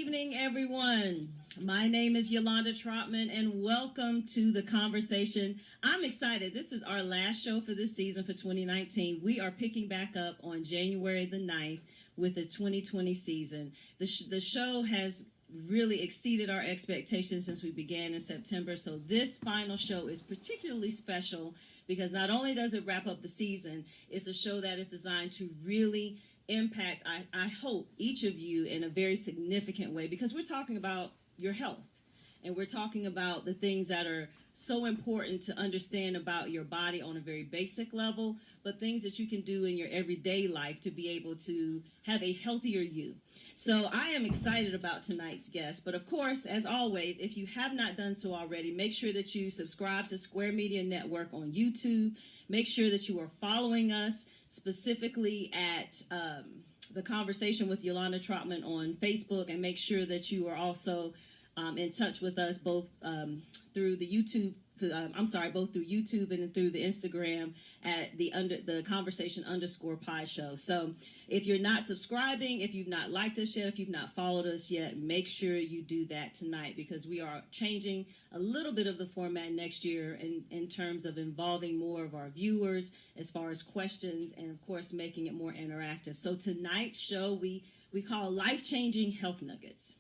evening, everyone. My name is Yolanda Trotman, and welcome to the conversation. I'm excited. This is our last show for this season for 2019. We are picking back up on January the 9th with the 2020 season. The show has really exceeded our expectations since we began in September, so this final show is particularly special because not only does it wrap up the season, it's a show that is designed to really impact, I hope, each of you in a very significant way, because we're talking about your health and we're talking about the things that are so important to understand about your body on a very basic level, but things that you can do in your everyday life to be able to have a healthier you. So I am excited about tonight's guest, but of course, as always, if you have not done so already, make sure that you subscribe to Square Media Network on YouTube. Make sure that you are following us specifically at the Conversation with Yolanda Trotman on Facebook, and make sure that you are also in touch with us both through the YouTube, both through YouTube and through the Instagram at the Conversation _Pie Show. So if you're not subscribing, if you've not liked us yet, if you've not followed us yet, make sure you do that tonight, because we are changing a little bit of the format next year in terms of involving more of our viewers as far as questions, and of course making it more interactive. So tonight's show we call Life-Changing Health Nuggets,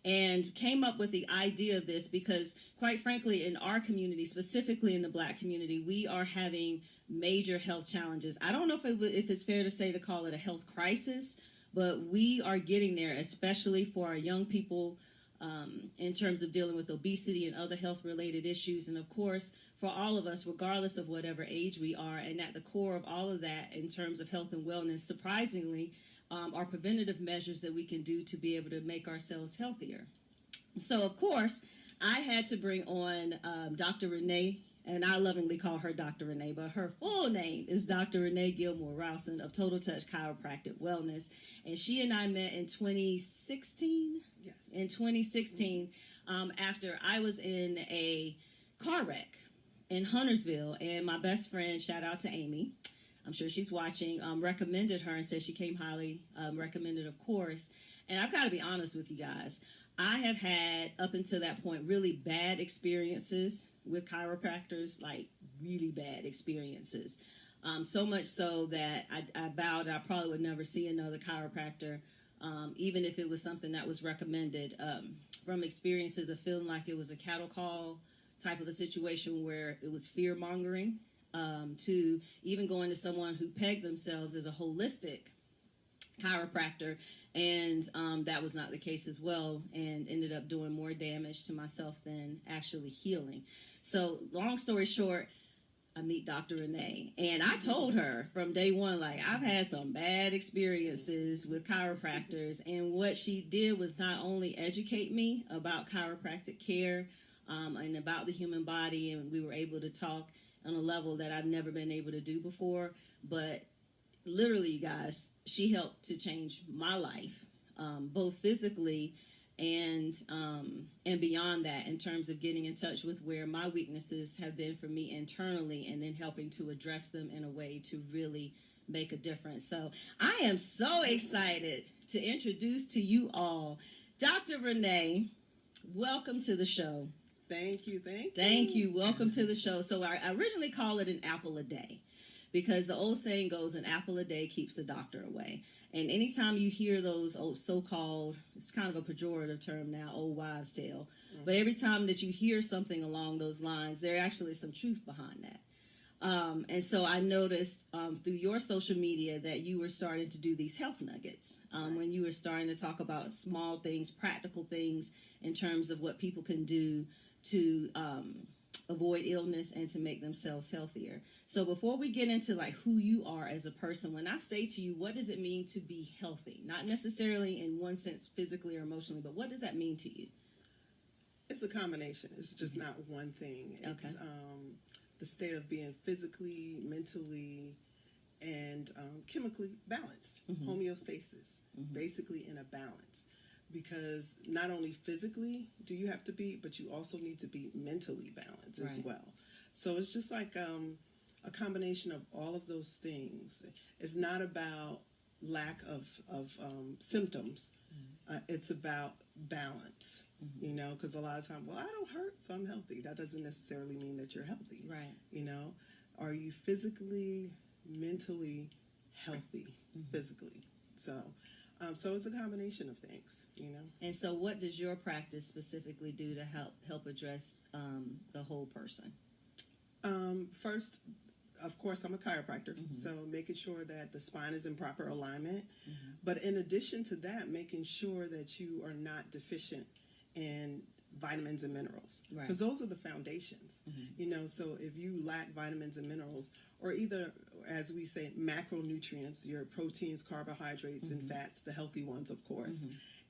and came up with the idea of this because, quite frankly, in our community, specifically in the Black community, we are having major health challenges. I don't know if it's fair to say to call it a health crisis, but we are getting there, especially for our young people, in terms of dealing with obesity and other health-related issues. And of course, for all of us, regardless of whatever age we are, and at the core of all of that in terms of health and wellness, surprisingly, are preventative measures that we can do to be able to make ourselves healthier. So, of course, I had to bring on Dr. Renee, and I lovingly call her Dr. Renee, but her full name is Dr. Renee Gilmore Rouson of Total Touch Chiropractic Wellness. And she and I met in 2016. Yes. In 2016, after I was in a car wreck in Huntersville, and my best friend, shout out to Amy, I'm sure she's watching, recommended her and said she came highly recommended, of course. And I've got to be honest with you guys. I have had, up until that point, really bad experiences with chiropractors, like really bad experiences. So much so that I vowed I probably would never see another chiropractor, even if it was something that was recommended, from experiences of feeling like it was a cattle call type of a situation where it was fear-mongering, to even going to someone who pegged themselves as a holistic chiropractor, and that was not the case as well, and ended up doing more damage to myself than actually healing. So long story short, I meet Dr. Renee, and I told her from day one, like, I've had some bad experiences with chiropractors, and what she did was not only educate me about chiropractic care and about the human body, and we were able to talk on a level that I've never been able to do before, but literally, you guys, she helped to change my life, both physically and beyond that, in terms of getting in touch with where my weaknesses have been for me internally, and then helping to address them in a way to really make a difference. So I am so excited to introduce to you all Dr. Renee. Welcome to the show. Thank you. Thank you. Welcome to the show. So I originally call it an apple a day, because the old saying goes, an apple a day keeps the doctor away. And anytime you hear those old so-called, it's kind of a pejorative term now, old wives' tale, but every time that you hear something along those lines, there actually is some truth behind that. And so I noticed through your social media that you were starting to do these health nuggets, when you were starting to talk about small things, practical things in terms of what people can do to avoid illness and to make themselves healthier. So before we get into like who you are as a person, when I say to you, what does it mean to be healthy? Not necessarily in one sense, physically or emotionally, but what does that mean to you? It's a combination. It's just not one thing. It's the state of being physically, mentally, and chemically balanced. Homeostasis, basically in a balance. Because not only physically do you have to be, but you also need to be mentally balanced as well. So it's just like a combination of all of those things. It's not about lack of symptoms. It's about balance. You know, because a lot of times, well, I don't hurt, so I'm healthy. That doesn't necessarily mean that you're healthy. Right. You know, are you physically, mentally healthy? Physically. So it's a combination of things, you know. And so what does your practice specifically do to help address the whole person? First, of course, I'm a chiropractor, so making sure that the spine is in proper alignment. But in addition to that, making sure that you are not deficient in vitamins and minerals, because those are the foundations. You know, so if you lack vitamins and minerals, or either, as we say, macronutrients, your proteins, carbohydrates, and fats, the healthy ones, of course.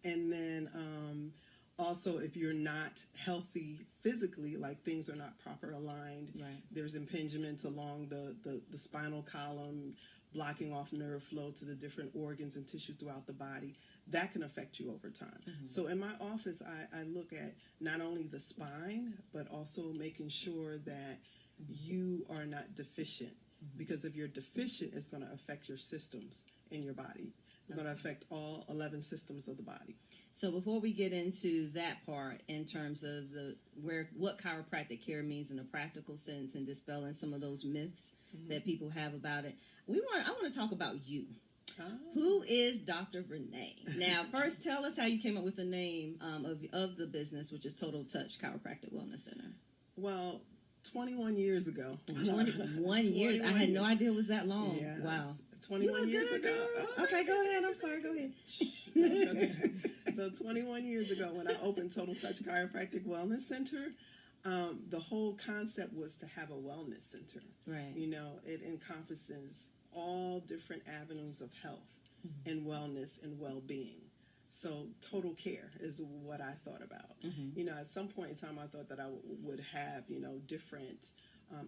And then also, if you're not healthy physically, like things are not proper aligned, there's impingements along the spinal column, blocking off nerve flow to the different organs and tissues throughout the body, that can affect you over time. So in my office, I look at not only the spine, but also making sure that you are not deficient. Because if you're deficient, it's going to affect your systems in your body. It's going to affect all 11 systems of the body. So before we get into that part, in terms of what chiropractic care means in a practical sense and dispelling some of those myths that people have about it, I want to talk about you. Who is Dr. Renee? Now, first, tell us how you came up with the name of the business, which is Total Touch Chiropractic Wellness Center. Well, 21 years ago. 21 years? I had no idea it was that long. Yes. Wow. 21 years ago. Oh, okay, go ahead. I'm sorry. Go ahead. So 21 years ago, when I opened Total Touch Chiropractic Wellness Center, the whole concept was to have a wellness center. Right. You know, it encompasses all different avenues of health and wellness and well-being. So total care is what I thought about. You know, at some point in time, I thought that I would have, you know, different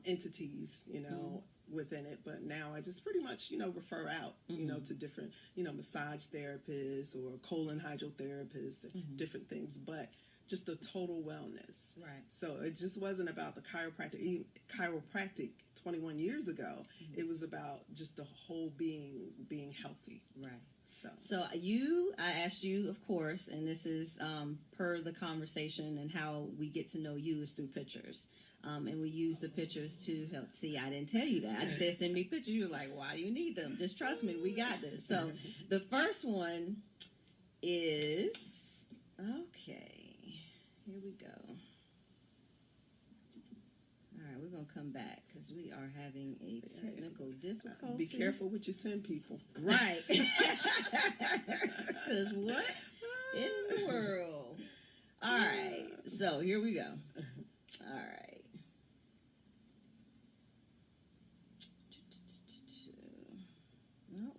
entities, you know, within it. But now I just pretty much, you know, refer out, you know, to different, you know, massage therapists or colon hydrotherapists, different things. But just the total wellness. Right. So it just wasn't about the chiropractic 21 years ago. It was about just the whole being healthy. Right. So I asked you, of course, and this is per the conversation and how we get to know you is through pictures. And we use the pictures to help. See, I didn't tell you that. I just said send me pictures. You were like, why do you need them? Just trust me, we got this. So the first one is, okay, here we go. All right, we're going to come back because we are having a technical difficulty. Be careful what you send people. Right. Because what in the world? All right, so here we go. All right. No,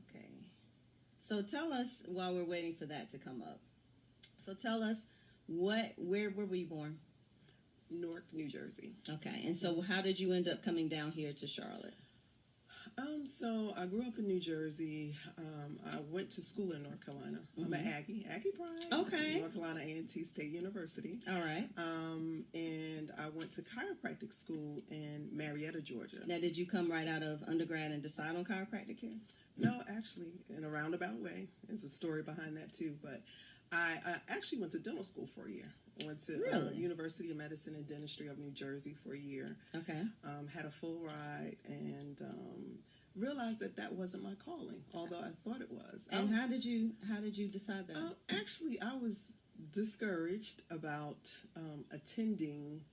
okay. So tell us, while we're waiting for that to come up, so tell us, where were we born? Newark, New Jersey. Okay, and so how did you end up coming down here to Charlotte? So I grew up in New Jersey. I went to school in North Carolina. I'm an Aggie Pride. Okay. North Carolina A&T State University. All right. And I went to chiropractic school in Marietta, Georgia. Now, did you come right out of undergrad and decide on chiropractic care? No, actually, in a roundabout way. There's a story behind that too. But I actually went to dental school for a year. I went to University of Medicine and Dentistry of New Jersey for a year. Okay. Had a full ride and realized that wasn't my calling, although I thought it was. And how did you decide that? Actually, I was discouraged about attending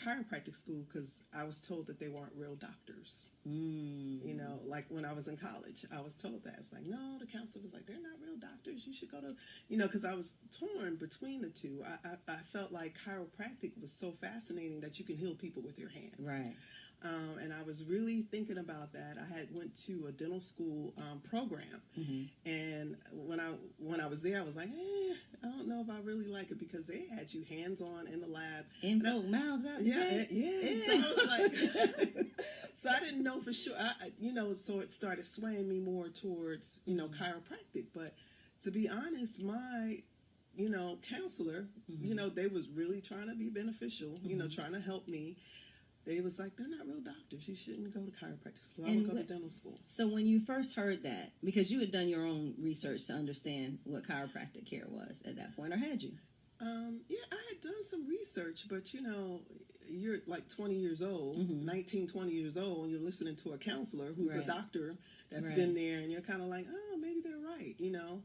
chiropractic school because I was told that they weren't real doctors. You know, like when I was in college, I was told that. It's like, no, the counselor was like, they're not real doctors. You should go to, you know, because I was torn between the two. I felt like chiropractic was so fascinating that you can heal people with your hands. Right. And I was really thinking about that. I had went to a dental school program, and when I was there, I was like, I don't know if I really like it because they had you hands on in the lab, and mouths out. Yeah. So I was like, so I didn't know for sure. You know, so it started swaying me more towards, you know, chiropractic. But to be honest, my, you know, counselor, you know, they was really trying to be beneficial, you know, trying to help me. they was like, they're not real doctors. You shouldn't go to chiropractic school. I would go to dental school. So when you first heard that, because you had done your own research to understand what chiropractic care was at that point, or had you? Yeah, I had done some research, but you know, you're like 20 years old, 19, 20 years old, and you're listening to a counselor who's a doctor that's been there, and you're kind of like, oh, maybe they're right, you know?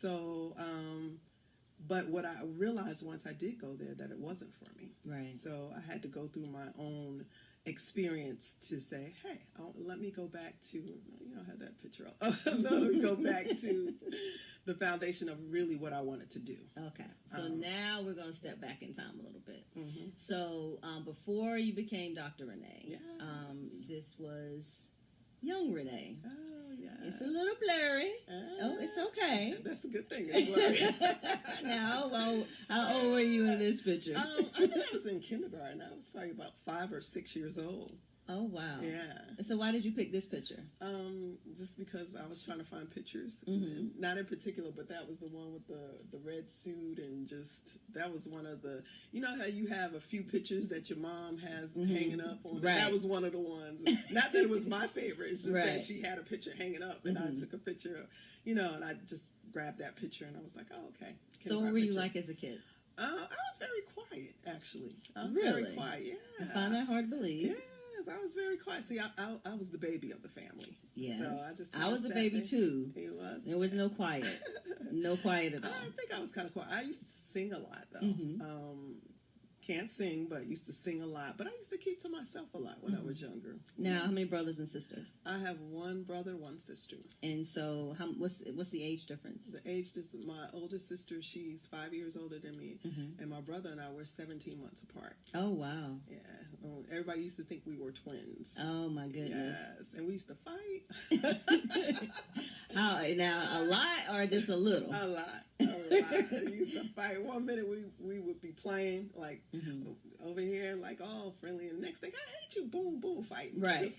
So, but what I realized once I did go there, that it wasn't for me. Right. So I had to go through my own experience to say, hey, let me go back to, you know, I have that picture up. Let me go back to the foundation of really what I wanted to do. Okay. So now we're going to step back in time a little bit. So before you became Dr. Renee, this was young Renee. Oh, yeah. It's a little blurry. Oh, it's okay. That's a good thing. It's blurry. Now, how old were you in this picture? I think I was in kindergarten. I was probably about 5 or 6 years old. Oh, wow. Yeah. So why did you pick this picture? Just because I was trying to find pictures. Not in particular, but that was the one with the red suit, and just, that was one of the, you know how you have a few pictures that your mom has hanging up on? Right. That was one of the ones. Not that it was my favorite, it's just that she had a picture hanging up, and I took a picture, you know, and I just grabbed that picture, and I was like, oh, okay. So what were you like as a kid? I was very quiet, actually. I was really? very quiet, yeah. I find that hard to believe. Yeah. I was very quiet. See, I was the baby of the family. Yes. So I was a baby too. He was. There was no quiet. No quiet at all. I think I was kind of quiet. I used to sing a lot though. Can't sing, but used to sing a lot. But I used to keep to myself a lot when I was younger. Now, how many brothers and sisters? I have one brother, one sister. And so, what's the age difference? The age difference. My older sister, she's 5 years older than me, and my brother and I were 17 months apart. Oh wow! Yeah, everybody used to think we were twins. Oh my goodness! Yes, and we used to fight. How now? A lot or just a little? A lot. We used to fight. One minute we would be playing like over here, like all friendly, and the next thing, I hate you, boom, boom, fighting. Right.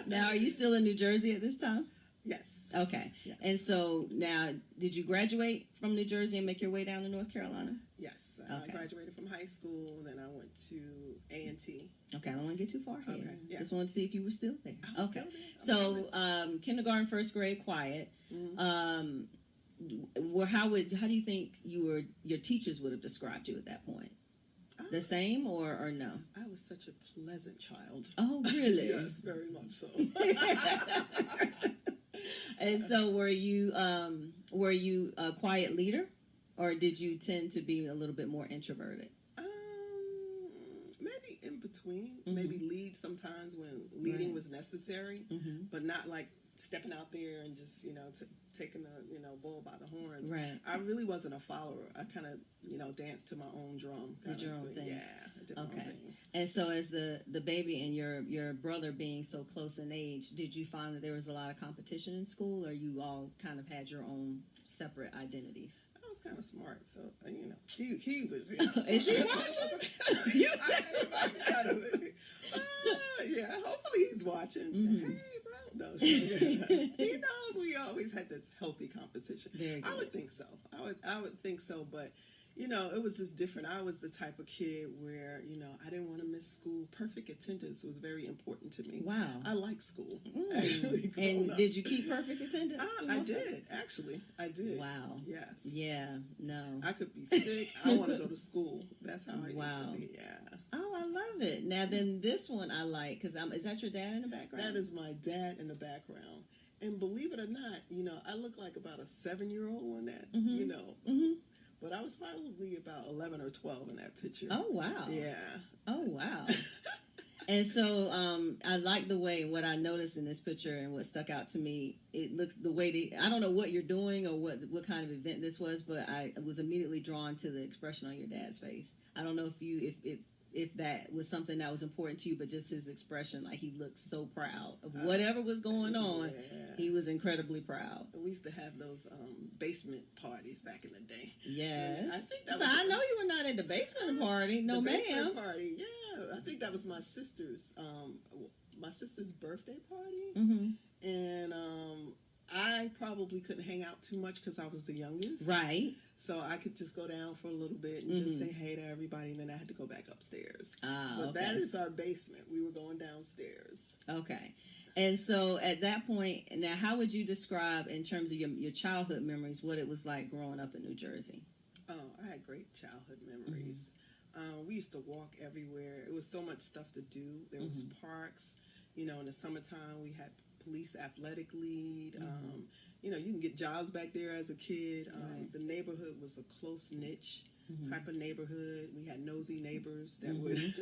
Now, are you still in New Jersey at this time? Yes. Okay. Yes. And so now, did you graduate from New Jersey and make your way down to North Carolina? Yes. I graduated from high school, then I went to A&T. Okay, I don't want to get too far ahead. Okay, yeah. Just wanted to see if you were still there. Okay. Still there. So, kindergarten, first grade, quiet. How do you think your teachers would have described you at that point? The same or no? I was such a pleasant child. Oh, really? Yes, very much so. And so, were you a quiet leader, or did you tend to be a little bit more introverted? Maybe in between. Maybe lead sometimes when leading was necessary, but not like stepping out there and just taking the bull by the horns. Right. I really wasn't a follower. I kind of danced to my own drum. Did your own thing. Yeah, I did my own thing. And so, as the baby and your brother being so close in age, did you find that there was a lot of competition in school, or you all kind of had your own separate identities? I was kind of smart, so he was. Is he watching? Yeah, hopefully he's watching. Hey, bro. No, he knows we always had this healthy competition. Very good. I would think so. I would think so, but it was just different. I was the type of kid where, I didn't want to miss school. Perfect attendance was very important to me. Wow. I like school. Actually, and did you keep perfect attendance? I did, actually. I did. Wow. Yes. Yeah, no. I could be sick. I want to go to school. That's how I used to be. Yeah. Oh, I love it. Now, then this one I like, because is that your dad in the background? That is my dad in the background. And believe it or not, I look like about a 7-year-old in that, But I was probably about 11 or 12 in that picture. Oh, wow. Yeah. Oh, wow. And so I like the way, what I noticed in this picture and what stuck out to me, it looks the way I don't know what you're doing or what kind of event this was, but I was immediately drawn to the expression on your dad's face. I don't know if that was something that was important to you, but just his expression, like he looked so proud of whatever was going on. Yeah. He was incredibly proud. We used to have those basement parties back in the day. Yes. I think that so I know you were not at the basement party. No, the ma'am. Basement party. Yeah, I think that was my sister's birthday party. And I probably couldn't hang out too much because I was the youngest. Right. So I could just go down for a little bit and just say hey to everybody, and then I had to go back upstairs. But okay. that is our basement. We were going downstairs. Okay. And so at that point, now how would you describe in terms of your childhood memories what it was like growing up in New Jersey? Oh, I had great childhood memories. We used to walk everywhere. It was so much stuff to do. There was parks. You know, in the summertime, we had police athletic lead. You know, you can get jobs back there as a kid. The neighborhood was a close niche type of neighborhood. We had nosy neighbors that would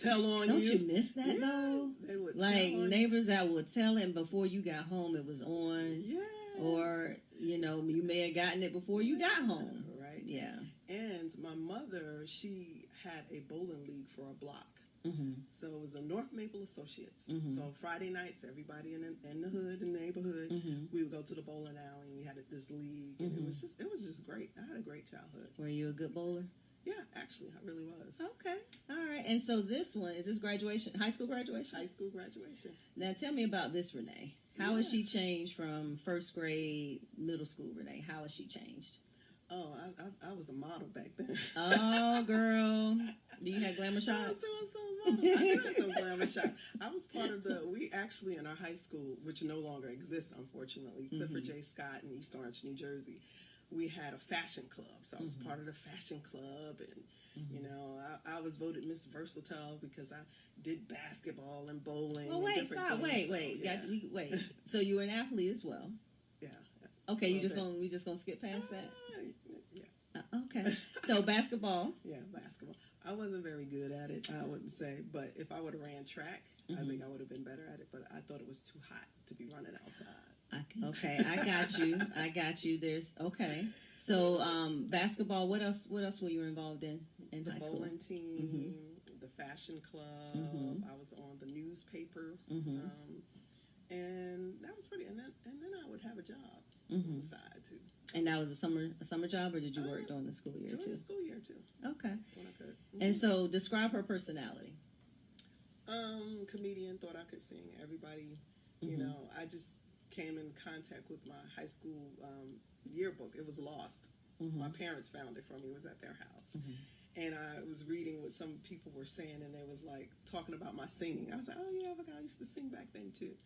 tell on Don't you. Don't you miss that though? They would like neighbors that would tell it before you got home it was on. Yes. Or, you know, you may have gotten it before you got home. Right. Yeah. And my mother, she had a bowling league for a block. So it was a North Maple Associates. So Friday nights, everybody in the hood, in the neighborhood, we would go to the bowling alley. And we had this league, and it was just great. I had a great childhood. Were you a good bowler? Yeah, actually, I really was. Okay, all right. And so this one is this graduation, high school graduation. High school graduation. Now tell me about this, Renee. How has she changed from first grade, middle school, Renee? How has she changed? Oh, I was a model back then. Oh, girl. Do you have glamour shots? I was doing some models. I did some glamour shots. I was part of we actually in our high school, which no longer exists, unfortunately, Clifford J. Scott in East Orange, New Jersey, we had a fashion club. So I was part of the fashion club, and, you know, I was voted Miss Versatile because I did basketball and bowling. Well, wait, stop. Wait. Wait. So you were an athlete as well? Yeah. Okay, we just gonna skip past that? Yeah. Okay. So basketball. Yeah, basketball. I wasn't very good at it, I wouldn't say. But if I would have ran track, I think I would have been better at it. But I thought it was too hot to be running outside. Okay, I got you. There's okay. So basketball. What else were you involved in high school? The bowling team, the fashion club. I was on the newspaper, and that was pretty. And then I would have a job on the side too. And that was a summer job, or did you work during the school year too? During the school year too. Okay. When I could. And so describe her personality. Comedian, thought I could sing. Everybody, you know, I just came in contact with my high school yearbook. It was lost. My parents found it for me. It was at their house. And I was reading what some people were saying, and they was like talking about my singing. I was like, oh yeah, I forgot I used to sing back then too.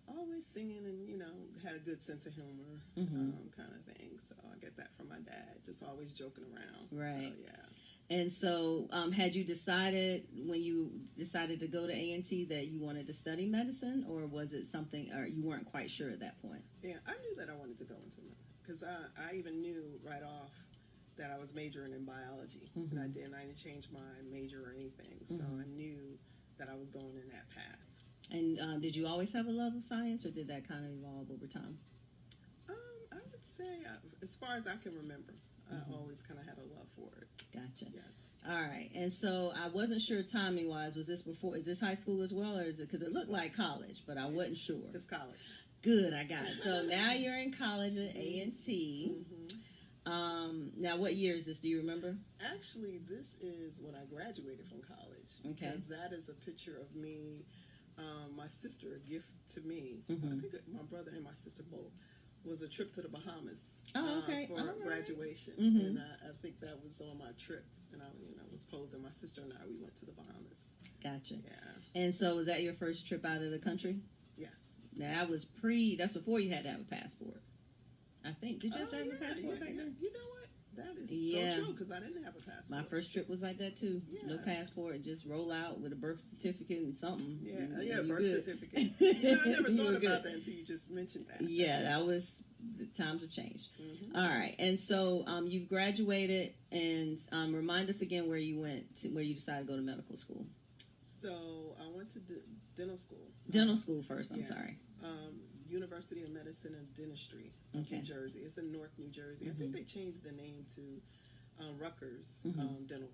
Always singing, and you know, had a good sense of humor, kind of thing. So I get that from my dad, just always joking around. Right. So, yeah. And so, had you decided when you decided to go to A&T that you wanted to study medicine, or was it something, or you weren't quite sure at that point? Yeah, I knew that I wanted to go into medicine because I even knew right off that I was majoring in biology, and I didn't change my major or anything. So I knew that I was going in that path. And did you always have a love of science, or did that kind of evolve over time? I would say, as far as I can remember, I always kind of had a love for it. Gotcha. Yes. All right. And so I wasn't sure timing wise. Was this before? Is this high school as well, or is it? Because it looked like college, but I wasn't sure. It's college. Good. I got it. So now you're in college at A&T. Now, what year is this? Do you remember? Actually, this is when I graduated from college. Okay. Because that is a picture of me, my sister, a gift to me. I think my brother and my sister both, was a trip to the Bahamas. Oh, okay. For graduation. And I think that was on my trip. And I was posing. My sister and I, we went to the Bahamas. Gotcha. Yeah. And so was that your first trip out of the country? Yes. Now, that's before you had to have a passport. I think. Did you have to have a passport back then? You know what? That is so true, because I didn't have a passport. My first trip was like that too. No passport, just roll out with a birth certificate and something. Birth certificate. I never thought about that until you just mentioned that. Yeah, that was, the times have changed. All right, and so you graduated, and remind us again where you went to, where you decided to go to medical school. So I went to dental school. Dental school first, I'm sorry. University of Medicine and Dentistry of New Jersey. It's in North New Jersey. I think they changed the name to Rutgers Dental.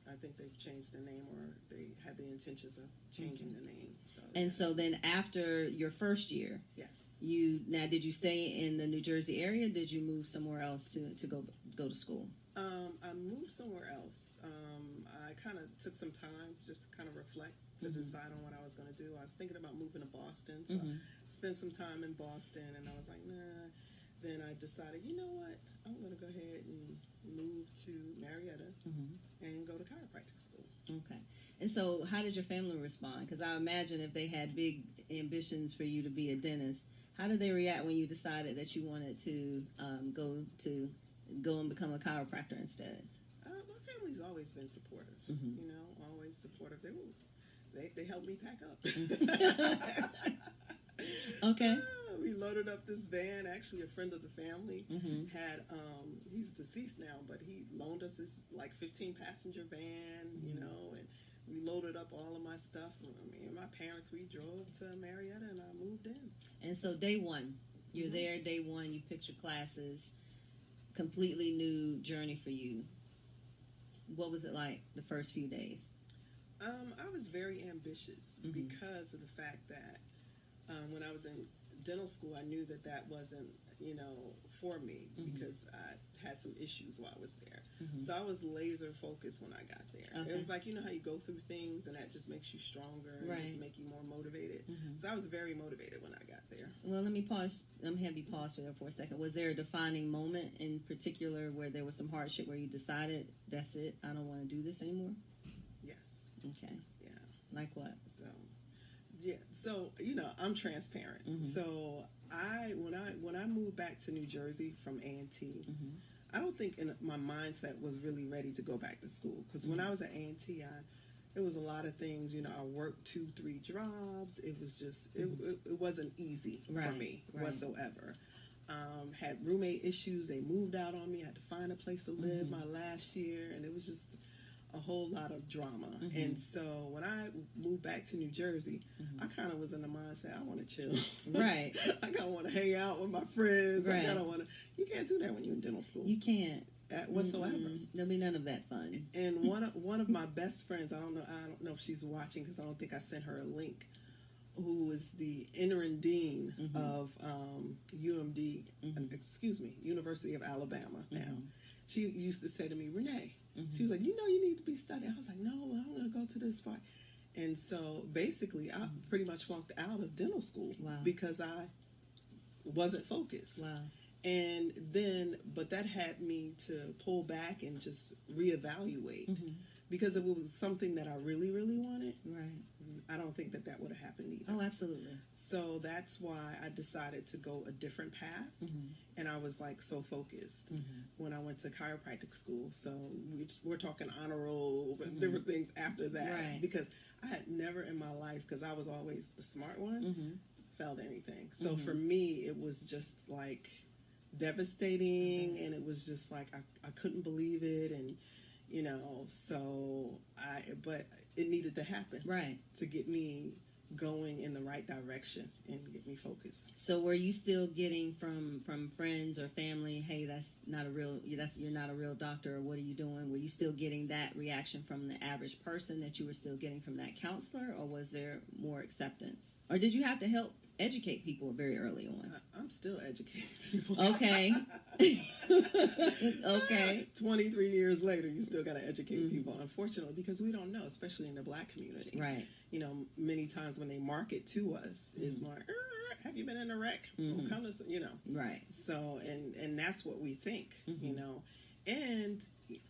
I think they've changed the name, or they had the intentions of changing the name. So, and so then after your first year, yes, Did you stay in the New Jersey area? Did you move somewhere else to go to school? I moved somewhere else. I kind of took some time just to kind of reflect to decide on what I was going to do. I was thinking about moving to Boston, so I spent some time in Boston, and I was like, nah. Then I decided, you know what? I'm going to go ahead and move to Marietta and go to chiropractic school. Okay. And so how did your family respond? Because I imagine if they had big ambitions for you to be a dentist, how did they react when you decided that you wanted to go and become a chiropractor instead? My family's always been supportive. You know, always supportive. They helped me pack up. Okay. We loaded up this van. Actually, a friend of the family had, he's deceased now, but he loaned us this like 15-passenger van, you know, and we loaded up all of my stuff. Me and my parents, we drove to Marietta, and I moved in. And so day one, you're there, day one, you picked your classes, completely new journey for you. What was it like the first few days? I was very ambitious because of the fact that when I was in dental school, I knew that wasn't, you know, for me because I had some issues while I was there. So I was laser focused when I got there. Okay. It was like, you know how you go through things and that just makes you stronger and just make you more motivated. So I was very motivated when I got there. Well, let me pause. I'm have you pause there for a second. Was there a defining moment in particular where there was some hardship where you decided, that's it, I don't want to do this anymore? Yes. Okay. Yeah. Like what? So you know, I'm transparent. So when I moved back to New Jersey from A&T, I don't think my mindset was really ready to go back to school because when I was at A&T, it was a lot of things. You know, I worked 2-3 jobs. It was just it wasn't easy for me whatsoever. Had roommate issues. They moved out on me. I had to find a place to live my last year, and it was just a whole lot of drama. And so when I moved back to New Jersey, I kind of was in the mindset, I want to chill. Right. I kind of want to hang out with my friends. I kind of want to. You can't do that when you're in dental school. You can't. Whatsoever. There'll be none of that fun. And one of my best friends, I don't know if she's watching because I don't think I sent her a link, who is the interim dean of UMD, University of Alabama now. She used to say to me, Renee, she was like, you know, you need to be studying. I was like, no, I'm going to go to this part. And so basically, I pretty much flunked out of dental school because I wasn't focused. Wow. And then, but that had me to pull back and just reevaluate because if it was something that I really, really wanted, I don't think that would have happened either. Oh, absolutely. So that's why I decided to go a different path, and I was like so focused when I went to chiropractic school. So we're talking honor rolls and different things after that because I had never in my life, because I was always the smart one, felt anything. So for me, it was just like devastating, and it was just like I couldn't believe it, and you know, but it needed to happen to get me going in the right direction and get me focused. So were you still getting from friends or family, hey, you're not a real doctor, or what are you doing? Were you still getting that reaction from the average person that you were still getting from that counselor, or was there more acceptance? Or did you have to help educate people very early on? I'm still educating people. Okay. Okay. 23 years later, you still got to educate people, unfortunately, because we don't know, especially in the Black community. Right. You know, many times when they market to us, is more, have you been in a wreck? Well, come to, you know. Right. So, and that's what we think, you know. And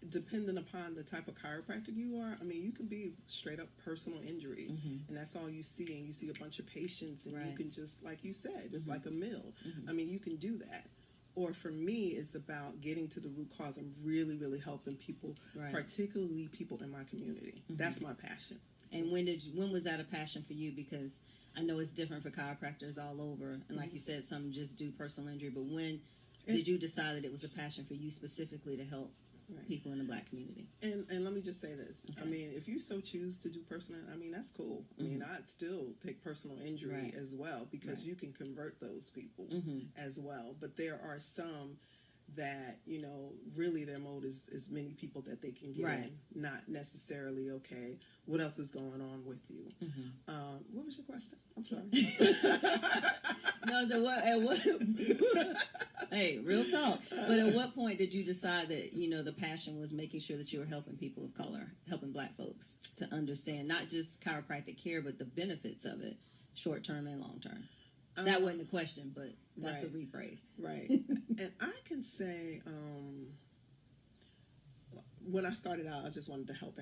depending upon the type of chiropractor you are, I mean, you can be straight up personal injury, and that's all you see, and you see a bunch of patients, and you can just, like you said, it's like a mill. I mean, you can do that. Or for me, it's about getting to the root cause and really, really helping people, particularly people in my community. That's my passion. And when was that a passion for you? Because I know it's different for chiropractors all over, and like you said, some just do personal injury, but when did you decide that it was a passion for you specifically to help people in the Black community? And let me just say this. I mean, if you so choose to do personal, I mean, that's cool. I mean, I'd still take personal injury as well, because you can convert those people as well. But there are some that, really their mode is as many people that they can get right. in, not necessarily, okay, what else is going on with you? What was your question? I'm sorry. No, so what hey, real talk. But at what point did you decide that, the passion was making sure that you were helping people of color, helping Black folks to understand not just chiropractic care, but the benefits of it, short term and long term? That wasn't the question, but that's the rephrase. Right. And I can say, when I started out, I just wanted to help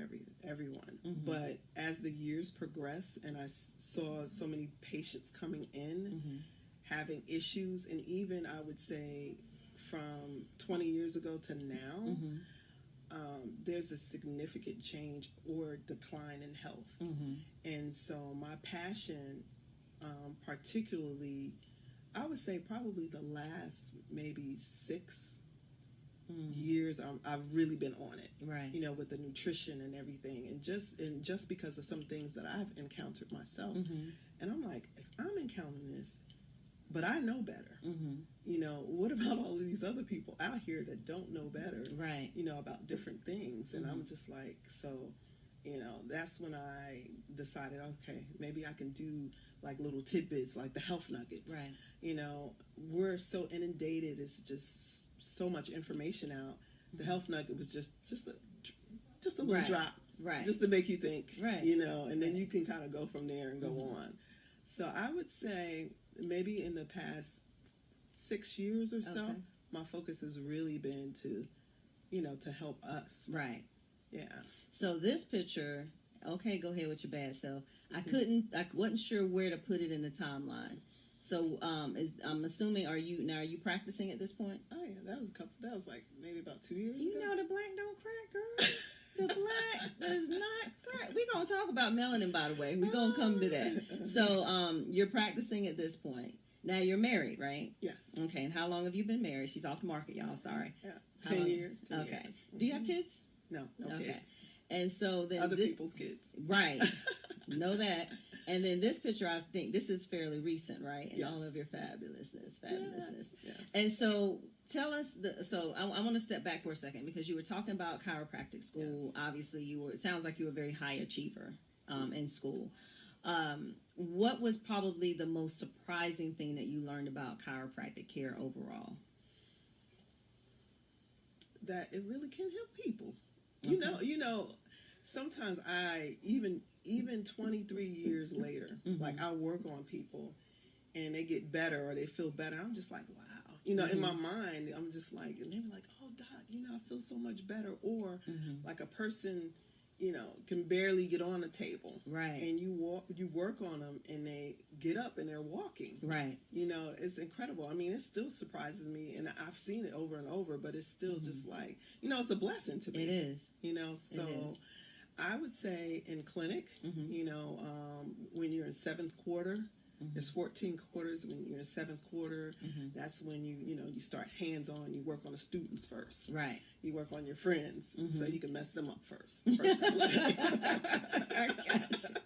everyone. But as the years progressed and I saw so many patients coming in, having issues, and even I would say from 20 years ago to now, there's a significant change or decline in health. And so my passion, particularly, I would say probably the last maybe 6 years, I've really been on it, right? With the nutrition and everything, and just because of some things that I've encountered myself, and I'm like, if I'm encountering this, but I know better, what about all of these other people out here that don't know better, right? About different things, and I'm just like, so, that's when I decided, okay, maybe I can do like little tidbits, like the health nuggets, right? We're so inundated, it's just so much information out. The health nugget was just a little right. drop, right? Just to make you think, right? And then you can kind of go from there and go on. So I would say maybe in the past 6 years or so, my focus has really been to, to help us. Right. Yeah. So this picture, okay, go ahead with your bad self. I wasn't sure where to put it in the timeline. So I'm assuming, are you practicing at this point? Oh yeah, that was like maybe about 2 years ago. You know the black don't crack, girl. The black does not crack. We're going to talk about melanin, by the way. We're going to come to that. So you're practicing at this point. Now you're married, right? Yes. Okay, and how long have you been married? She's off the market, y'all. Sorry. Yeah. 10 years. 10 okay. Years. Do you have kids? No okay. kids. And so then other people's kids. Right. Know that. And then this picture, I think this is fairly recent, right? And yes. all of your fabulousness. Yes. And so tell us, I want to step back for a second because you were talking about chiropractic school. Yes. Obviously, it sounds like you were a very high achiever in school. What was probably the most surprising thing that you learned about chiropractic care overall? That it really can help people. You know, sometimes even 23 years later, like I work on people and they get better or they feel better. I'm just like, wow. In my mind, I'm just like, and they're like, oh, Doc, I feel so much better. Or like a person, can barely get on a table. Right. And you work on them and they get up and they're walking. Right. It's incredible. I mean, it still surprises me, and I've seen it over and over, but it's still just like, it's a blessing to me. It is. So it is. I would say in clinic, when you're in 7th quarter, there's 14 quarters. When you're in 7th quarter, that's when you start hands-on. You work on the students first. Right. You work on your friends, so you can mess them up first. I gotcha.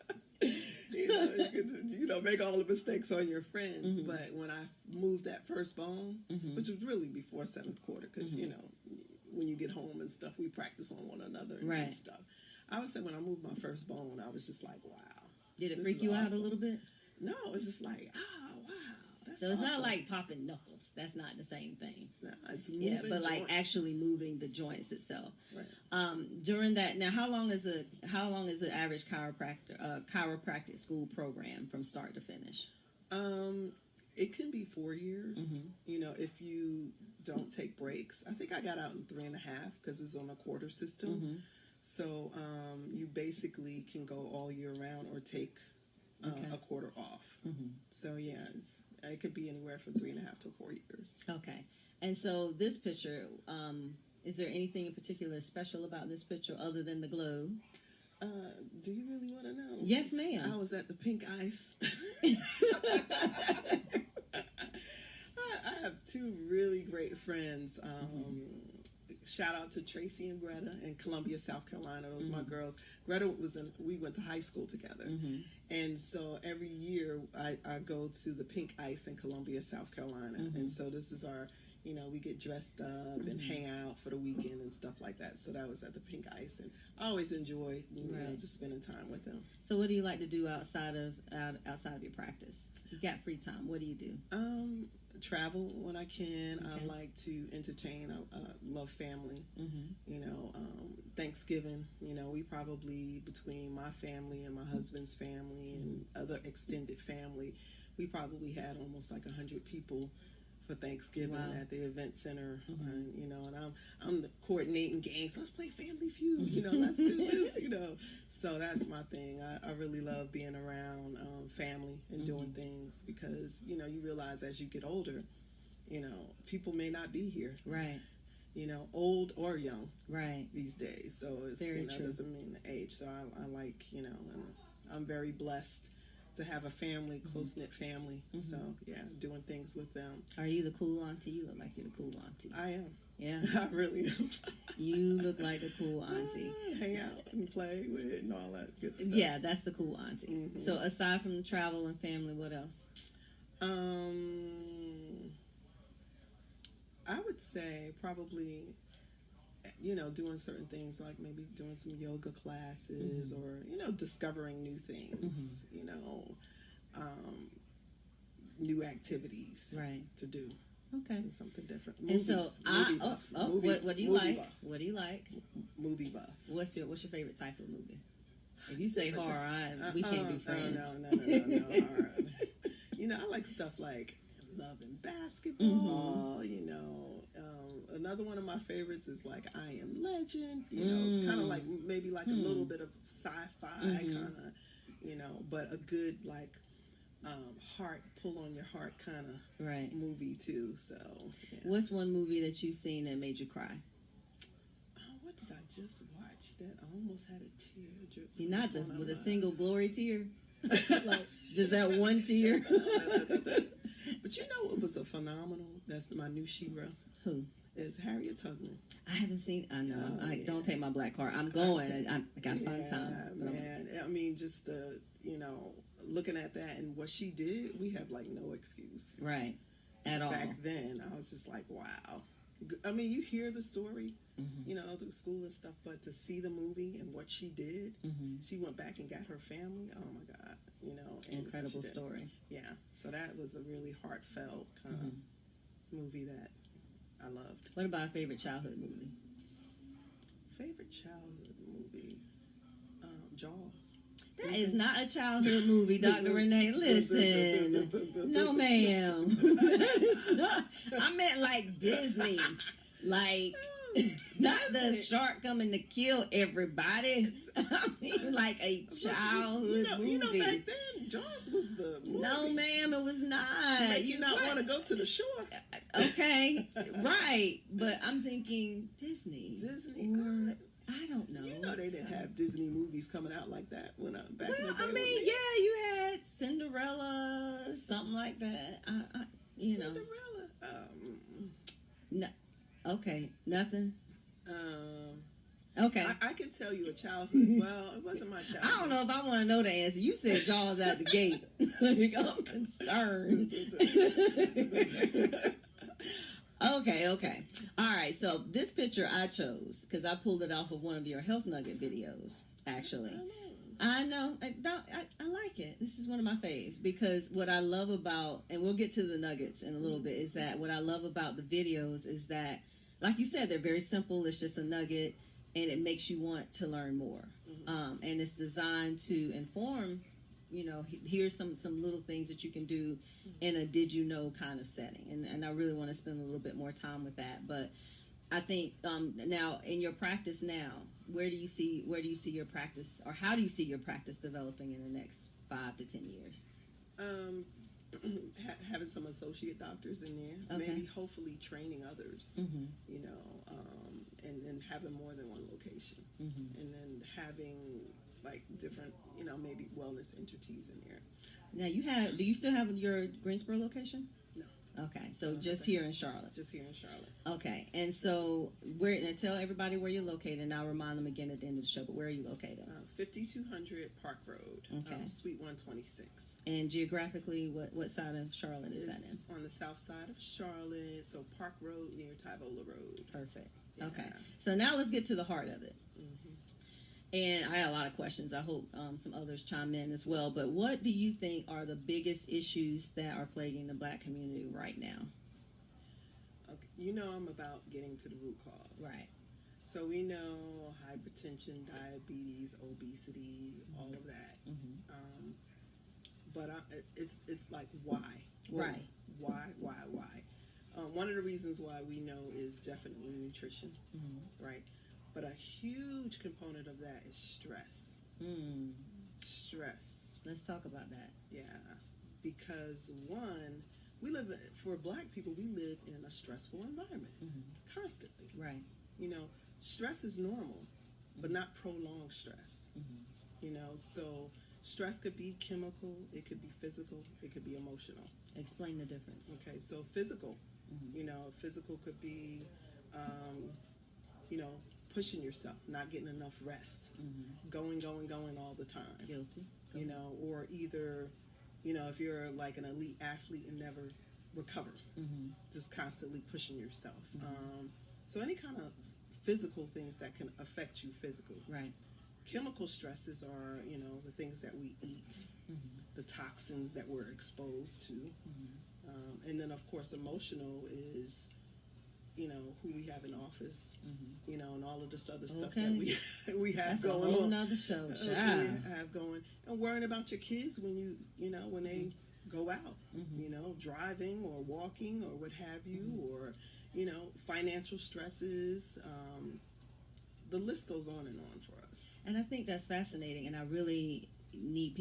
You can, make all the mistakes on your friends. But when I moved that first bone, which was really before 7th quarter, because, when you get home and stuff, we practice on one another and do stuff. I would say when I moved my first bone, I was just like, wow. Did it freak you out a little bit? No, it's just like, wow. That's so it's awesome. not like popping knuckles. That's not the same thing. No, it's moving but joints. Like actually moving the joints itself. Right. During that, now how long is an average chiropractic school program from start to finish? It can be 4 years. If you don't take breaks. I think I got out in 3.5 because it's on a quarter system. So you basically can go all year round or take a quarter off. So yeah, it could be anywhere from 3.5 to 4 years. Okay. And so this picture, is there anything in particular special about this picture other than the glow? Do you really want to know? Yes, ma'am. I was at the Pink Ice. I have 2 really great friends. Shout out to Tracy and Greta in Columbia, South Carolina. Those are my girls. Greta we went to high school together. And so every year I go to the Pink Ice in Columbia, South Carolina. And so this is our, we get dressed up and hang out for the weekend and stuff like that. So that was at the Pink Ice, and I always enjoy just spending time with them. So what do you like to do outside of your practice? You got free time. What do you do? Travel when I can. I like to entertain. I love family. Thanksgiving, we probably, between my family and my husband's family and other extended family, we probably had almost like 100 people for Thanksgiving at the event center. And I'm the coordinating games. Let's play Family Feud. Let's do this. So that's my thing. I really love being around family and doing things, because you realize as you get older, people may not be here. Right. Old or young. Right. These days. So it's very true. Doesn't mean the age. So I like, and I'm very blessed to have a family, close knit family. So yeah, doing things with them. Are you the cool auntie? You look like you're the cool auntie. I am. Yeah. I really am. You look like a cool auntie. Hang out and play with it and all that good stuff. Yeah, that's the cool auntie. So aside from the travel and family, what else? I would say probably, doing certain things, like maybe doing some yoga classes or, discovering new things, new activities to do. Okay. Something different. Movies. And so, what do you like? Buff. What do you like? Movie buff. What's your favorite type of movie? If you say horror, we can't be friends. No. Horror. I like stuff like Love and Basketball. Another one of my favorites is like I Am Legend. It's kind of like maybe like a little bit of sci-fi kind of, but a good like heart, pull on your heart kind of movie too. So yeah. What's one movie that you've seen that made you cry? What did I just watch that I almost had a tear drip? You're not with a single glory tear. Like just that one tear. But it was a phenomenal. That's my new She-Ra. Who? Is Harriet Tubman. I haven't seen. I know. Don't take my black card. I'm going. I gotta find time. Man. I mean, just the looking at that and what she did, we have like no excuse. Right. At all. Back then, I was just like, wow. I mean, you hear the story, through school and stuff, but to see the movie and what she did, she went back and got her family. Oh my God, incredible story. Yeah, so that was a really heartfelt kind of movie that I loved. What about a favorite childhood movie? Favorite childhood movie, Jaws. That is not a childhood movie, Dr. Renee. Listen. No, ma'am. I meant like Disney. Like, not the shark coming to kill everybody. I mean, like a childhood movie. Back then, Jaws was the movie. No, ma'am, it was not. You not want to go to the shore. Okay, right. But I'm thinking Disney. Disney. I don't know. They didn't have Disney movies coming out like that back in the day. I mean, yeah, you had Cinderella, something like that. Cinderella. No. Okay, nothing. Okay. I can tell you a childhood. Well, it wasn't my childhood. I don't know if I want to know the answer. You said Jaws out the gate. I'm concerned. Okay. All right. So this picture I chose because I pulled it off of one of your health nugget videos. Actually, I know. I like it. This is one of my faves because what I love about, and we'll get to the nuggets in a little bit, is that what I love about the videos is that, like you said, they're very simple. It's just a nugget, and it makes you want to learn more. And it's designed to inform. Here's some little things that you can do in a did you know kind of setting. And I really want to spend a little bit more time with that. But I think now in your practice now, where do you see your practice, or how do you see your practice developing in the next 5 to 10 years? Having some associate doctors in there, maybe hopefully training others, and having more than one location, and then having like different, maybe wellness entities in there. Now do you still have your Greensboro location? No. Okay, so just here in Charlotte. Just here in Charlotte. Okay, and so tell everybody where you're located, and I'll remind them again at the end of the show, but where are you located? 5200 Park Road, okay. Suite 126. And geographically, what side of Charlotte is that in? On the south side of Charlotte, so Park Road near Tybola Road. Perfect. Yeah. Okay, so now let's get to the heart of it. Mm-hmm. And I had a lot of questions. I hope some others chime in as well. But what do you think are the biggest issues that are plaguing the Black community right now? Okay. You know I'm about getting to the root cause. Right. So we know hypertension, diabetes, obesity, all of that. Mm-hmm. But it's like why? Well, right. Why? One of the reasons why we know is definitely nutrition, mm-hmm. right? But a huge component of that is stress. Stress. Let's talk about that. Yeah, because for Black people, we live in a stressful environment, mm-hmm. constantly. Right. You know, stress is normal, but not prolonged stress. Mm-hmm. You know, so stress could be chemical, it could be physical, it could be emotional. Explain the difference. Okay, so physical, mm-hmm. you know, physical could be, you know, pushing yourself, not getting enough rest, mm-hmm. going all the time. Guilty. You know, or either, you know, if you're like an elite athlete and never recover, mm-hmm. just constantly pushing yourself. Mm-hmm. So any kind of physical things that can affect you physically. Right. Chemical stresses are, you know, the things that we eat, mm-hmm. the toxins that we're exposed to. Mm-hmm. And then, of course, emotional is, you know, who we have in office, mm-hmm. you know, and all of this other stuff that we have That's going a whole on. Nother show. We have going, and worrying about your kids when when they go out, mm-hmm. you know, driving or walking or what have you, mm-hmm. or, you know, financial stresses. The list goes on and on for us. And I think that's fascinating, and I really need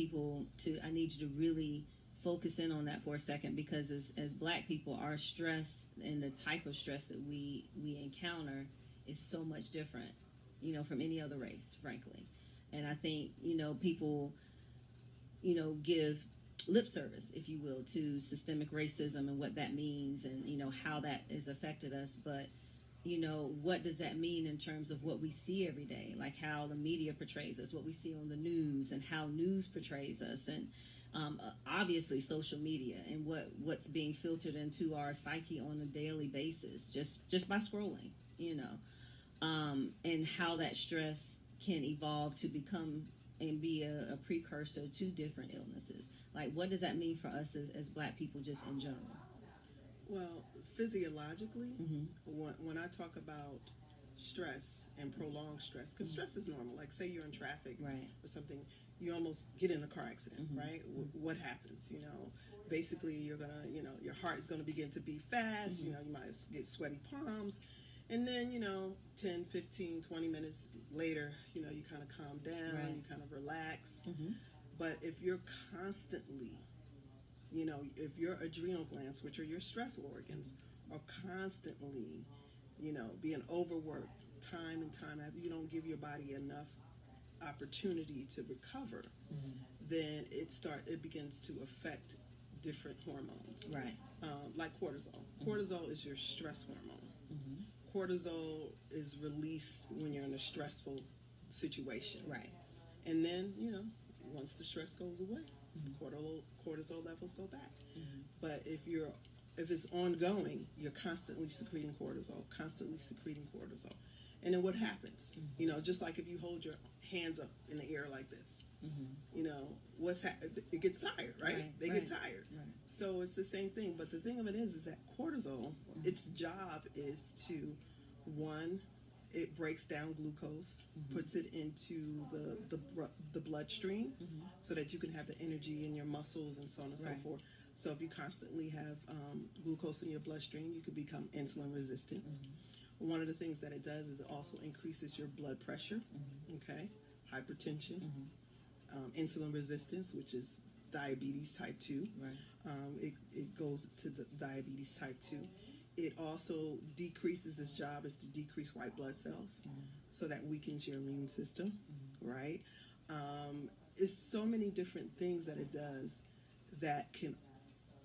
I need you to really focus in on that for a second, because as Black people, our stress and the type of stress that we encounter is so much different, you know, from any other race, frankly. And I think, you know, people, you know, give lip service, if you will, to systemic racism and what that means, and, you know, how that has affected us. But, you know, what does that mean in terms of what we see every day, like how the media portrays us, what we see on the news, and how news portrays us, and obviously social media, and what's being filtered into our psyche on a daily basis, just by scrolling, you know, and how that stress can evolve to become and be a precursor to different illnesses. Like, what does that mean for us as Black people, just in general? Well, physiologically, mm-hmm. when I talk about stress and prolonged stress, because mm-hmm. stress is normal. Like, say you're in traffic, right. or something, you almost get in a car accident, mm-hmm. right? What happens? You know, basically you're gonna, you know, your heart is gonna begin to beat fast. mm-hmm. You know, you might get sweaty palms, and then, you know, 10, 15, 20 minutes later, you know, you kind of calm down, right. you kind of relax. mm-hmm. But if you're constantly, you know, if your adrenal glands, which are your stress organs, are constantly, you know, being overworked time and time after, you don't give your body enough opportunity to recover, mm-hmm. then it begins to affect different hormones. Right. Like cortisol. Mm-hmm. Cortisol is your stress hormone. Mm-hmm. Cortisol is released when you're in a stressful situation. Right. And then, you know, once the stress goes away, mm-hmm. cortisol levels go back. Mm-hmm. But if it's ongoing, you're constantly secreting cortisol. And then what happens? Mm-hmm. You know, just like if you hold your hands up in the air like this, mm-hmm. you know, it gets tired, right? They get tired. Right. So it's the same thing. But the thing of it is that cortisol, mm-hmm. its job is to, one, it breaks down glucose, mm-hmm. puts it into the bloodstream, mm-hmm. so that you can have the energy in your muscles and so on and so forth. So if you constantly have glucose in your bloodstream, you could become insulin resistant. Mm-hmm. One of the things that it does is it also increases your blood pressure, mm-hmm. okay, hypertension, mm-hmm. Insulin resistance, which is diabetes type 2. Right. It goes to the diabetes type 2. It also decreases, its job is to decrease white blood cells, mm-hmm. so that weakens your immune system, mm-hmm. right? It's so many different things that it does that can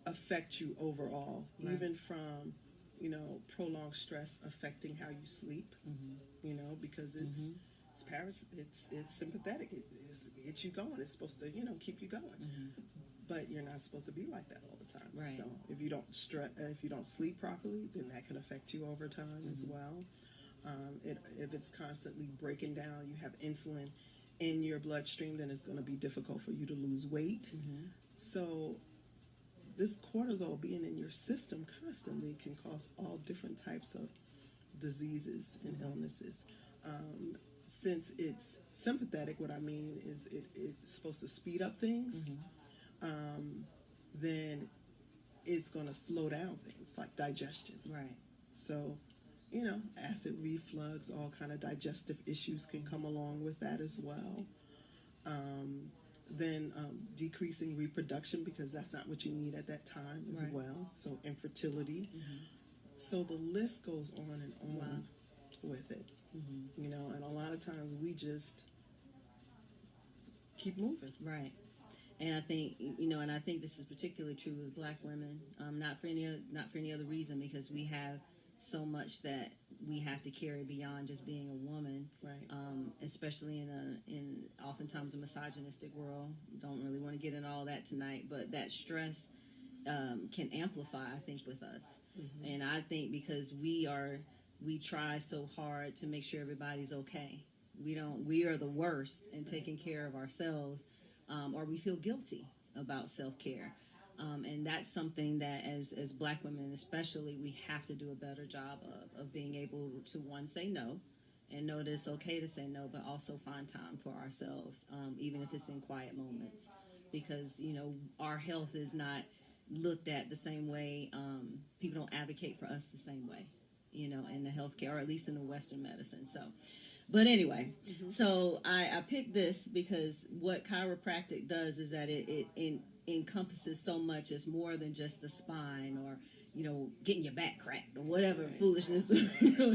affect you overall, right. even from, prolonged stress affecting how you sleep, because it's sympathetic. It gets you going. It's supposed to, keep you going. But you're not supposed to be like that all the time. Right. So if you don't sleep properly, then that can affect you over time as well. If it's constantly breaking down, you have insulin in your bloodstream, then it's going to be difficult for you to lose weight. So this cortisol being in your system constantly can cause all different types of diseases and illnesses. Since it's sympathetic, what I mean is it's supposed to speed up things. Then it's going to slow down things like digestion. Right. So, acid reflux, all kind of digestive issues can come along with that as well. Then decreasing reproduction, because that's not what you need at that time as well. So infertility. So the list goes on and on with it. And a lot of times we just keep moving. Right. And I think, and I think this is particularly true with Black women, not for any other reason, because we have so much that we have to carry beyond just being a woman, especially in oftentimes a misogynistic world. Don't really want to get into all that tonight, but that stress can amplify, I think, with us. And I think because we try so hard to make sure everybody's okay. We are the worst in taking care of ourselves, or we feel guilty about self-care. And that's something that as Black women especially, we have to do a better job of being able to, one, say no, and know that it's okay to say no, but also find time for ourselves, even if it's in quiet moments. Because, our health is not looked at the same way. People don't advocate for us the same way, in the healthcare, or at least in the Western medicine. But anyway, so I picked this because what chiropractic does is that it encompasses so much. As more than just the spine, or getting your back cracked, or whatever foolishness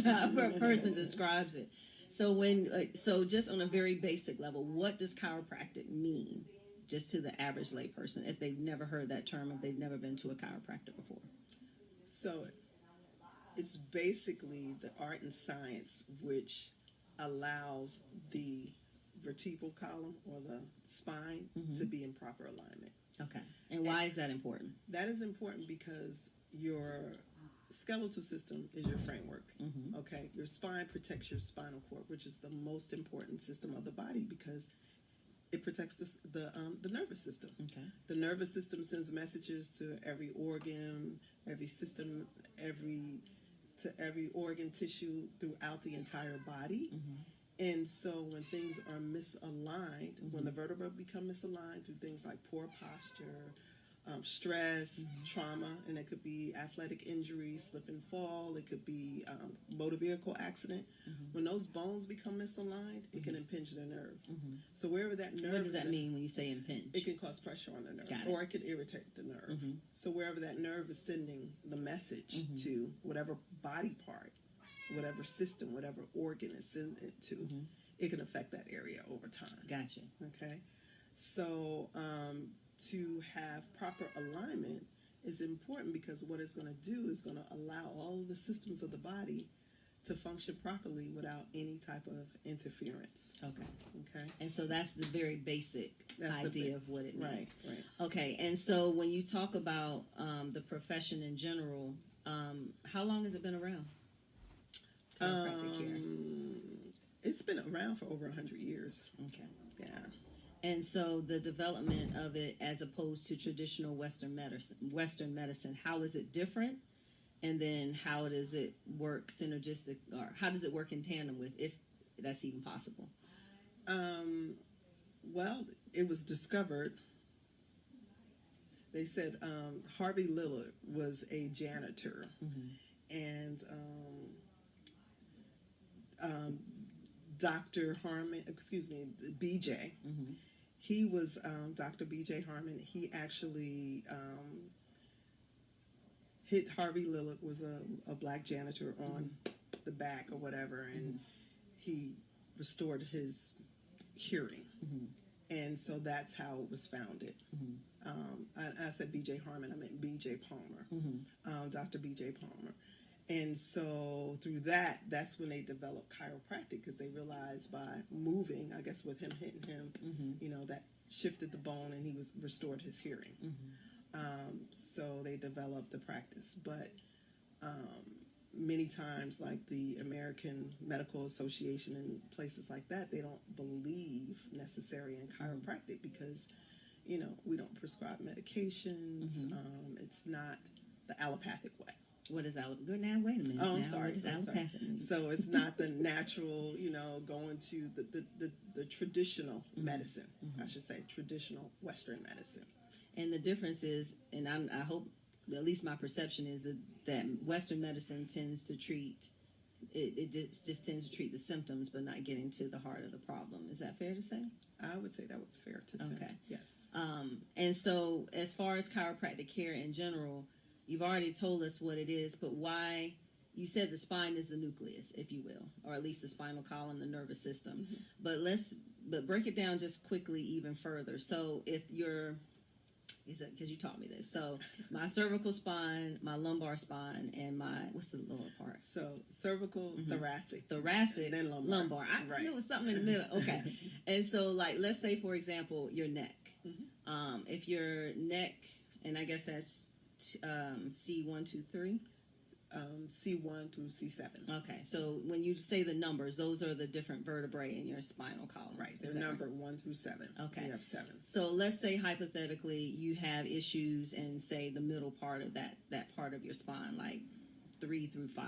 however a person describes it. So just on a very basic level, what does chiropractic mean, just to the average layperson, if they've never heard that term, if they've never been to a chiropractor before? So it's basically the art and science which allows the vertebral column, or the spine, to be in proper alignment. Okay. And why is that important? That is important because your skeletal system is your framework. Okay. Your spine protects your spinal cord, which is the most important system of the body, because it protects the nervous system. Okay. The nervous system sends messages to every organ, every system, to every organ, tissue throughout the entire body. And so when things are misaligned, when the vertebrae become misaligned through things like poor posture, stress, trauma, and it could be athletic injury, slip and fall, it could be motor vehicle accident. When those bones become misaligned, it can impinge the nerve. So wherever that nerve What does that mean when you say impinge? It can cause pressure on the nerve, or it can irritate the nerve. So wherever that nerve is sending the message to, whatever body part, whatever system, whatever organ it's sending it to, it can affect that area over time. Gotcha. Okay. So to have proper alignment is important, because what it's going to do is going to allow all of the systems of the body to function properly without any type of interference. Okay. And so that's the very basic idea of what it means. Right. Okay. And so when you talk about the profession in general, how long has it been around? It's been around for over 100 years. Okay. Yeah. And so the development of it, as opposed to traditional Western medicine, how is it different? And then how does it work synergistic, or how does it work in tandem with, if that's even possible? Well, it was discovered. They said Harvey Lillard was a janitor, and Dr. Harmon, BJ. He was Dr. BJ Harmon. He actually hit Harvey Lillard, was a black janitor, on the back or whatever, and he restored his hearing. And so that's how it was founded. I said B.J. Harmon, I meant B.J. Palmer, Dr. B.J. Palmer. And so through that's when they developed chiropractic, because they realized by moving, I guess with him hitting him, that shifted the bone and he was restored his hearing. So they developed the practice. But many times, like the American Medical Association and places like that, they don't believe necessarily in chiropractic because, we don't prescribe medications. It's not the allopathic way. What is allopathic? Now, wait a minute. Oh, I'm now, sorry. What is allopathic mean? So it's not the natural, going to the traditional medicine, I should say, traditional Western medicine. And the difference is, and I hope, at least my perception is that Western medicine tends to treat, it just tends to treat the symptoms, but not getting to the heart of the problem. Is that fair to say? I would say that was fair to say. Okay. Yes. And so as far as chiropractic care in general, you've already told us what it is, but why? You said the spine is the nucleus, if you will, or at least the spinal column, the nervous system. But break it down just quickly even further. So if you're, because you taught me this. So my cervical spine, my lumbar spine, and what's the lower part? So cervical, thoracic, and then lumbar. I knew it was something in the middle. Okay. And so, like, let's say, for example, your neck. If your neck, and I guess that's C1, 2, 3? C1 through C7. Okay, so when you say the numbers, those are the different vertebrae in your spinal column. Right, they're numbered 1 through 7. Okay. You have 7. So let's say hypothetically you have issues in, say, the middle part of that part of your spine, like 3 through 5.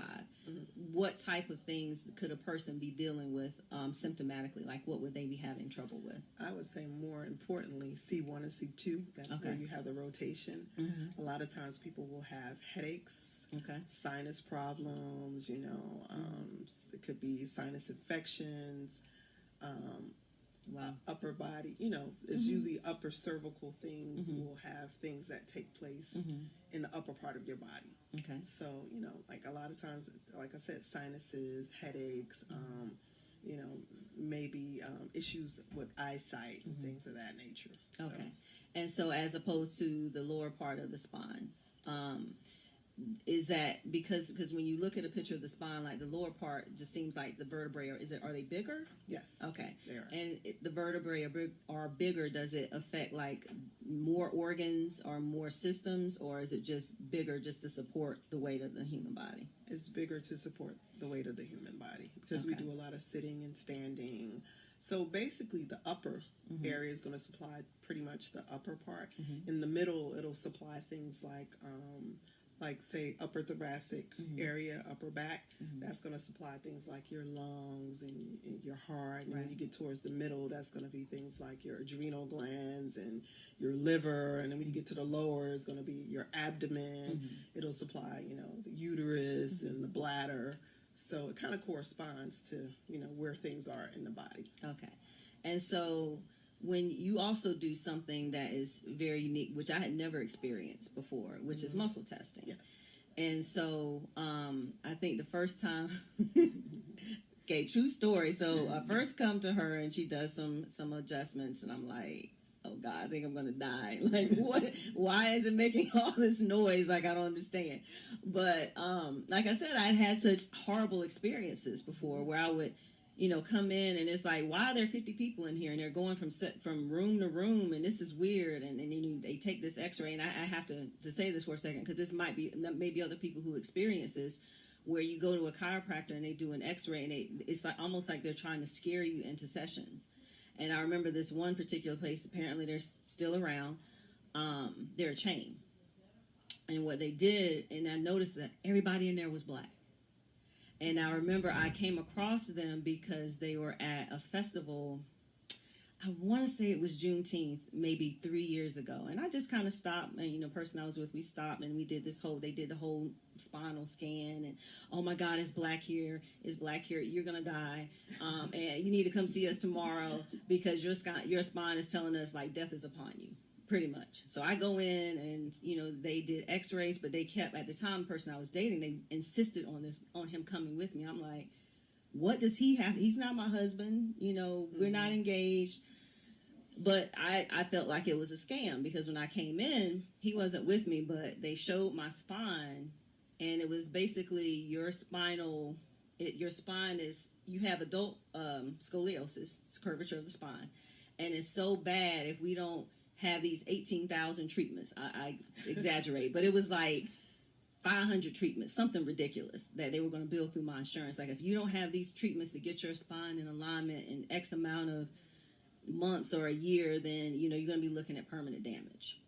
What type of things could a person be dealing with symptomatically? Like, what would they be having trouble with? I would say more importantly, C1 and C2. That's where you have the rotation. A lot of times people will have headaches. Sinus problems, it could be sinus infections, upper body, it's usually upper cervical things will have things that take place in the upper part of your body. So, like a lot of times, like I said, sinuses, headaches, maybe issues with eyesight and things of that nature. Okay. And so as opposed to the lower part of the spine, is that because when you look at a picture of the spine, like the lower part just seems like the vertebrae are they bigger? Yes. Okay. They are. And the vertebrae are bigger. Does it affect like more organs or more systems, or is it just bigger just to support the weight of the human body? It's bigger to support the weight of the human body because we do a lot of sitting and standing. So basically the upper area is going to supply pretty much the upper part. In the middle, it'll supply things like say upper thoracic area, upper back. That's going to supply things like your lungs and your heart. And when you get towards the middle, that's going to be things like your adrenal glands and your liver. And then when you get to the lower, it's going to be your abdomen. It'll supply, the uterus and the bladder. So it kind of corresponds to, where things are in the body. Okay. And so when you also do something that is very unique, which I had never experienced before, which is muscle testing. Yes. And so I think the first time, okay, true story. So I first come to her and she does some adjustments and I'm like, oh God, I think I'm going to die. Like, what? Why is it making all this noise? Like, I don't understand. But like I said, I had such horrible experiences before where I would, come in and it's like, why are there 50 people in here and they're going from room to room and this is weird and then they take this x-ray and I have to say this for a second because this maybe other people who experience this where you go to a chiropractor and they do an x-ray and it's like almost like they're trying to scare you into sessions. And I remember this one particular place, apparently they're still around, they're a chain. And what they did, and I noticed that everybody in there was black. And I remember I came across them because they were at a festival, I want to say it was Juneteenth, maybe 3 years ago. And I just kind of stopped, and, person I was with, we stopped and they did the whole spinal scan. And, oh my God, it's black here, you're going to die. And you need to come see us tomorrow because your spine is telling us, like, death is upon you. Pretty much. So I go in and, they did x-rays, but they kept, at the time, the person I was dating, they insisted on him coming with me. I'm like, what does he have? He's not my husband. We're not engaged. But I felt like it was a scam because when I came in, he wasn't with me, but they showed my spine, and it was basically your your spine is, you have adult scoliosis, it's curvature of the spine, and it's so bad if we don't have these 18,000 treatments. I exaggerate, but it was like 500 treatments, something ridiculous that they were going to bill through my insurance. Like, if you don't have these treatments to get your spine in alignment in X amount of months or a year, then you're going to be looking at permanent damage.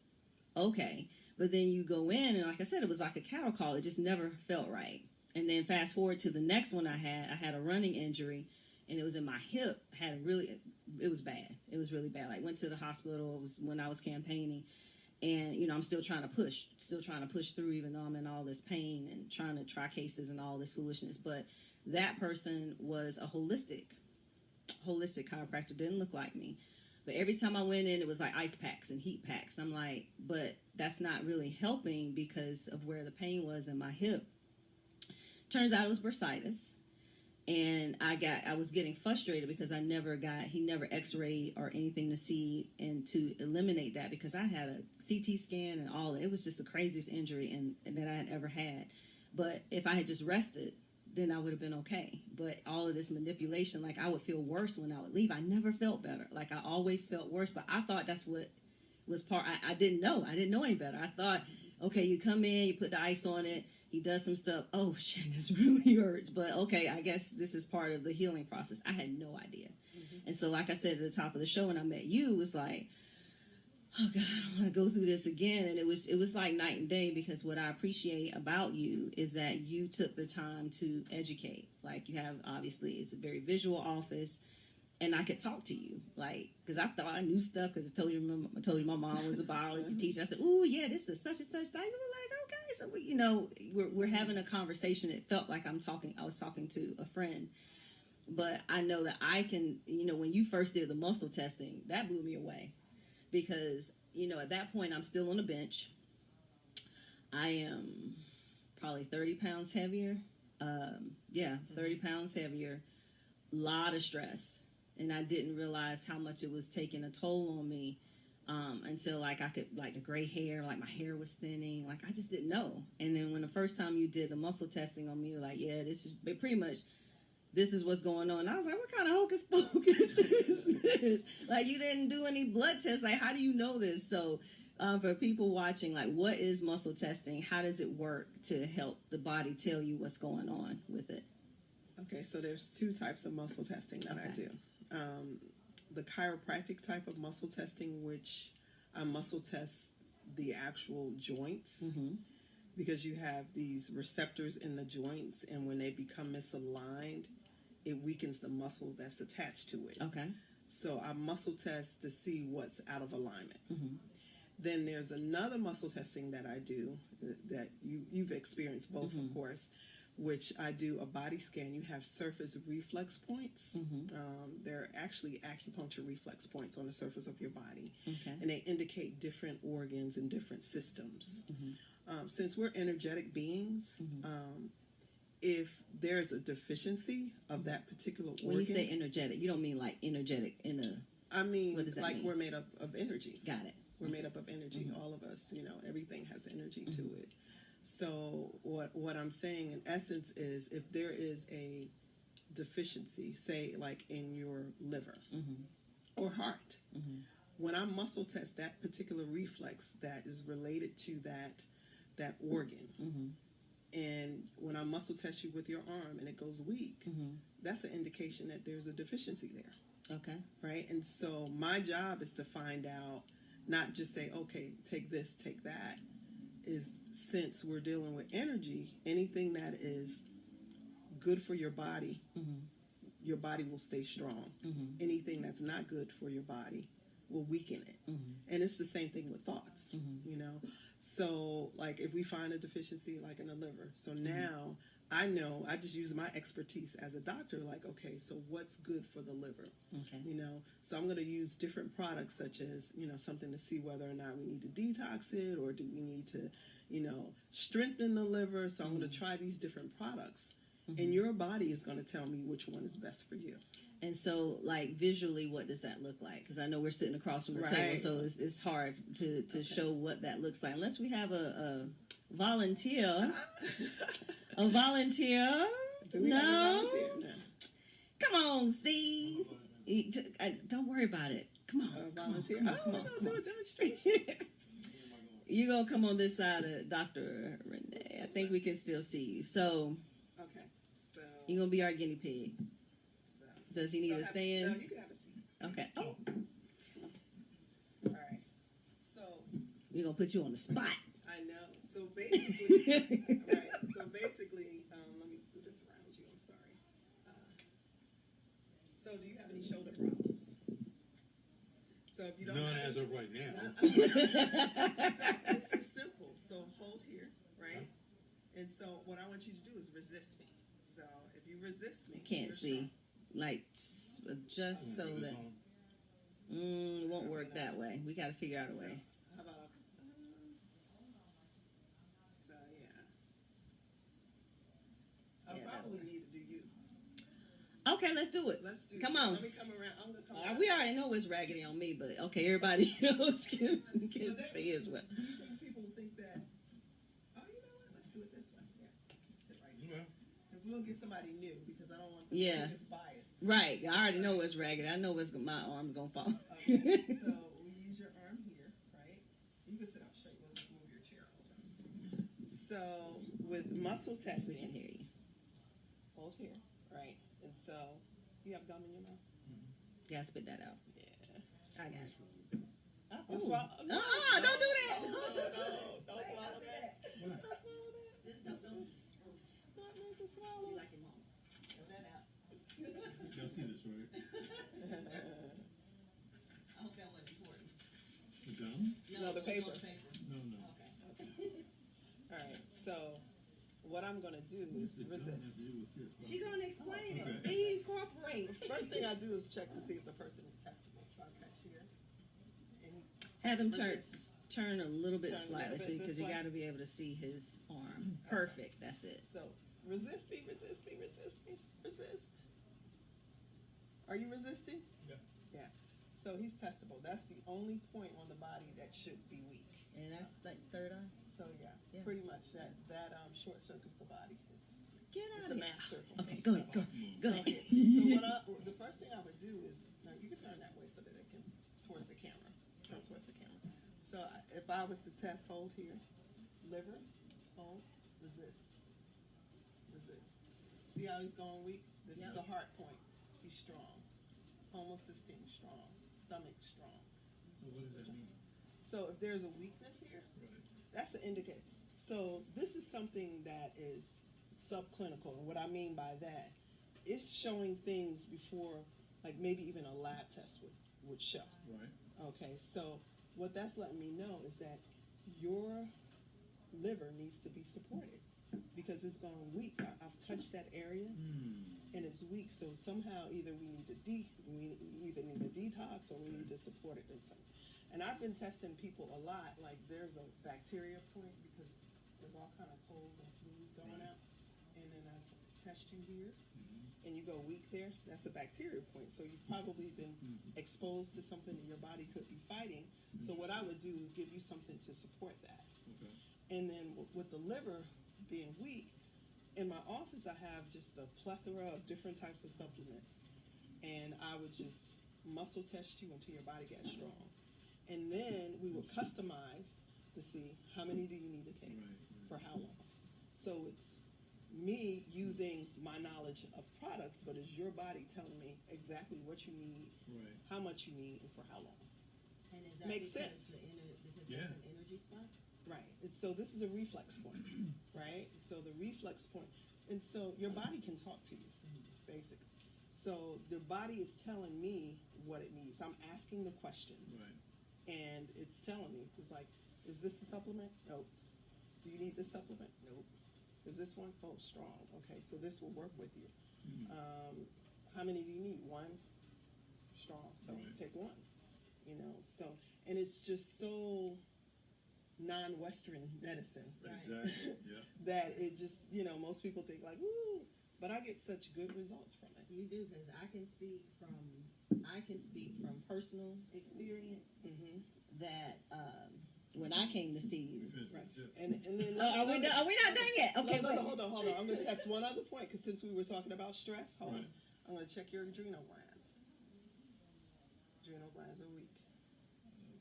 Okay, but then you go in, and like I said, it was like a cattle call. It just never felt right. And then fast forward to the next one I had a running injury, and it was in my hip. It was bad. It was really bad. I went to the hospital. It was when I was campaigning, and I'm still trying to push through, even though I'm in all this pain and trying to try cases and all this foolishness. But that person was a holistic chiropractor, didn't look like me. But every time I went in, it was like ice packs and heat packs. I'm like, but that's not really helping because of where the pain was in my hip. Turns out it was bursitis. And I was getting frustrated because he never x-rayed or anything to see and to eliminate that, because I had a CT scan and all. It was just the craziest injury and that I had ever had. But if I had just rested, then I would have been okay. But all of this manipulation, like, I would feel worse when I would leave. I never felt better. Like, I always felt worse, but I thought that's what was I didn't know. I didn't know any better. I thought, okay, you come in, you put the ice on it, he does some stuff. Oh, shit, this really hurts. But, okay, I guess this is part of the healing process. I had no idea. Mm-hmm. And so, like I said at the top of the show when I met you, it was like, oh, God, I don't want to go through this again. And it was like night and day, because what I appreciate about you is that you took the time to educate. Like, you have, obviously, it's a very visual office. And I could talk to you, like, because I thought I knew stuff, because I told you my mom was a biology teacher. I said, oh, yeah, this is such and such thing. You were like, okay. So, we're having a conversation. It felt like I was talking to a friend. But I know that I can, when you first did the muscle testing, that blew me away. Because, at that point, I'm still on the bench. I am probably 30 pounds heavier. 30 pounds heavier. A lot of stress. And I didn't realize how much it was taking a toll on me until, like, I could, like, the gray hair, like, my hair was thinning. Like, I just didn't know. And then when the first time you did the muscle testing on me, you were like, yeah, this is what's going on. And I was like, what kind of hocus pocus is this? Like, you didn't do any blood tests. Like, how do you know this? So for people watching, like, what is muscle testing? How does it work to help the body tell you what's going on with it? Okay, so there's two types of muscle testing that I do. The chiropractic type of muscle testing, which I muscle test the actual joints, mm-hmm. because you have these receptors in the joints, and when they become misaligned, it weakens the muscle that's attached to it. Okay. So I muscle test to see what's out of alignment. Mm-hmm. Then there's another muscle testing that I do that you've experienced both, mm-hmm. of course, which I do a body scan. You have surface reflex points. Mm-hmm. They're actually acupuncture reflex points on the surface of your body. Okay. And they indicate different organs and different systems. Mm-hmm. Since we're energetic beings, mm-hmm. If there's a deficiency of that particular organ. When you say energetic, you don't mean like energetic in a... I mean, what does that like mean? We're made up of energy. Got it. We're made up of energy, mm-hmm. all of us. Everything has energy, mm-hmm. to it. So what I'm saying in essence is, if there is a deficiency, say like in your liver, mm-hmm. or heart, mm-hmm. when I muscle test that particular reflex that is related to that organ, mm-hmm. and when I muscle test you with your arm and it goes weak, mm-hmm. that's an indication that there's a deficiency there. Okay. Right? And so my job is to find out, not just say, okay, take this, take that, is, since we're dealing with energy, anything that is good for your body, mm-hmm. your body will stay strong. Mm-hmm. Anything that's not good for your body will weaken it. Mm-hmm. And it's the same thing with thoughts, mm-hmm. So, like, if we find a deficiency, like in the liver, so mm-hmm. now I know, I just use my expertise as a doctor, like, okay, so what's good for the liver? Okay. So I'm going to use different products, such as, something to see whether or not we need to detox it, or do we need to, strengthen the liver. So I'm going to try these different products. and your body is going to tell me which one is best for you. And so, like, visually, what does that look like? Because I know we're sitting across from the table, so it's hard to show what that looks like. Unless we have a volunteer. A volunteer? No. Come on, Steve. Don't worry about it. Come on. Volunteer? Come on. Do a demonstration. You're going to come on this side of Dr. Renee. I think we can still see you. So, okay. So you're going to be our guinea pig. Does he need to stand? No, you can have a seat. Okay. Oh. All right. So we're gonna put you on the spot. I know. So basically, let me do this around you. I'm sorry. So do you have any shoulder problems? So if you don't, none as of right now. It's just simple. So hold here, right? And so what I want you to do is resist me. So if you resist me, can't see. Strong. Like, just so that it won't work that way. We got to figure out a way. How about so yeah. I'll probably need to do you. Okay, let's do it. Come on. Let me come around. I'm gonna come around. We already know it's raggedy on me, but okay, everybody else can see as well. Do you think people think that? Oh, you know what? Let's do it this way. Yeah. Sit right here. Because we'll get somebody new because I don't want them to think it's biased. Right. I already know it's raggedy. I know my arm's going to fall. Okay. So we use your arm here, right? You can sit up straight. We'll just move your chair over. So with muscle testing. We can hear you. Hold here, right? And so you have gum in your mouth? Yeah, spit that out. Yeah. I got it. Don't do that. No, don't swallow that. Don't swallow that. Not meant to swallow. You like your mom. Throw that out. Y'all see this, right? I hope that wasn't important. The gum? No, the paper. No. Okay. All right. So what I'm going to do is resist. She's going to explain it. Incorporate. First thing I do is check to see if the person is testable. So I'll catch here. And have him turn a little bit slightly, see, because you got to be able to see his arm. Perfect. That's it. So resist me, resist me, resist me, resist. Are you resisting? Yeah. Yeah. So he's testable. That's the only point on the body that should be weak. And that's like third eye? So yeah. Pretty much that short circuits the body. Get out of the here. master. Okay, go ahead. So the first thing I would do is, now you can turn that way so that it can towards the camera. Turn towards the camera. So if I was to test, hold here, liver, hold, resist. See how he's going weak? This is the heart point. He's strong. Homocysteine strong. Stomach strong. So what does that mean? So if there's a weakness here, that's an indicator. So this is something that is subclinical. And what I mean by that, it's showing things before, like maybe even a lab test would show. Right. Okay, so what that's letting me know is that your liver needs to be supported because it's going weak. I've touched that area and it's weak. So somehow either we either need a detox or we need to support it in some. And I've been testing people a lot. Like there's a bacteria point because there's all kind of colds and flus going out. And then I test you here and you go weak there. That's a bacteria point. So you've probably been exposed to something that your body could be fighting. So what I would do is give you something to support that. Okay. And then with the liver being weak, in my office I have just a plethora of different types of supplements. And I would just muscle test you until your body gets strong. And then we would customize to see how many do you need to take for how long. So it's me using my knowledge of products, but it's your body telling me exactly what you need, how much you need, and for how long. And is that makes sense? Because that's an energy spot? Right. So this is a reflex point, right? So the reflex point, and so your body can talk to you, basically. So the body is telling me what it needs. I'm asking the questions, and it's telling me. It's like, is this a supplement? Nope. Do you need this supplement? Nope. Is this one? Oh, strong. Okay, so this will work with you. How many do you need? One. Strong. So take one. You know. So, and it's just so non-Western medicine, Exactly. Yeah. that it just, most people think like, woo. but I get such good results from it. You do, because I can speak from personal experience that when I came to see you. Right. And then are we not done yet? Okay, no, hold on. I'm going to test one other point, because since we were talking about stress, hold on. I'm going to check your adrenal glands. Adrenal glands are weak.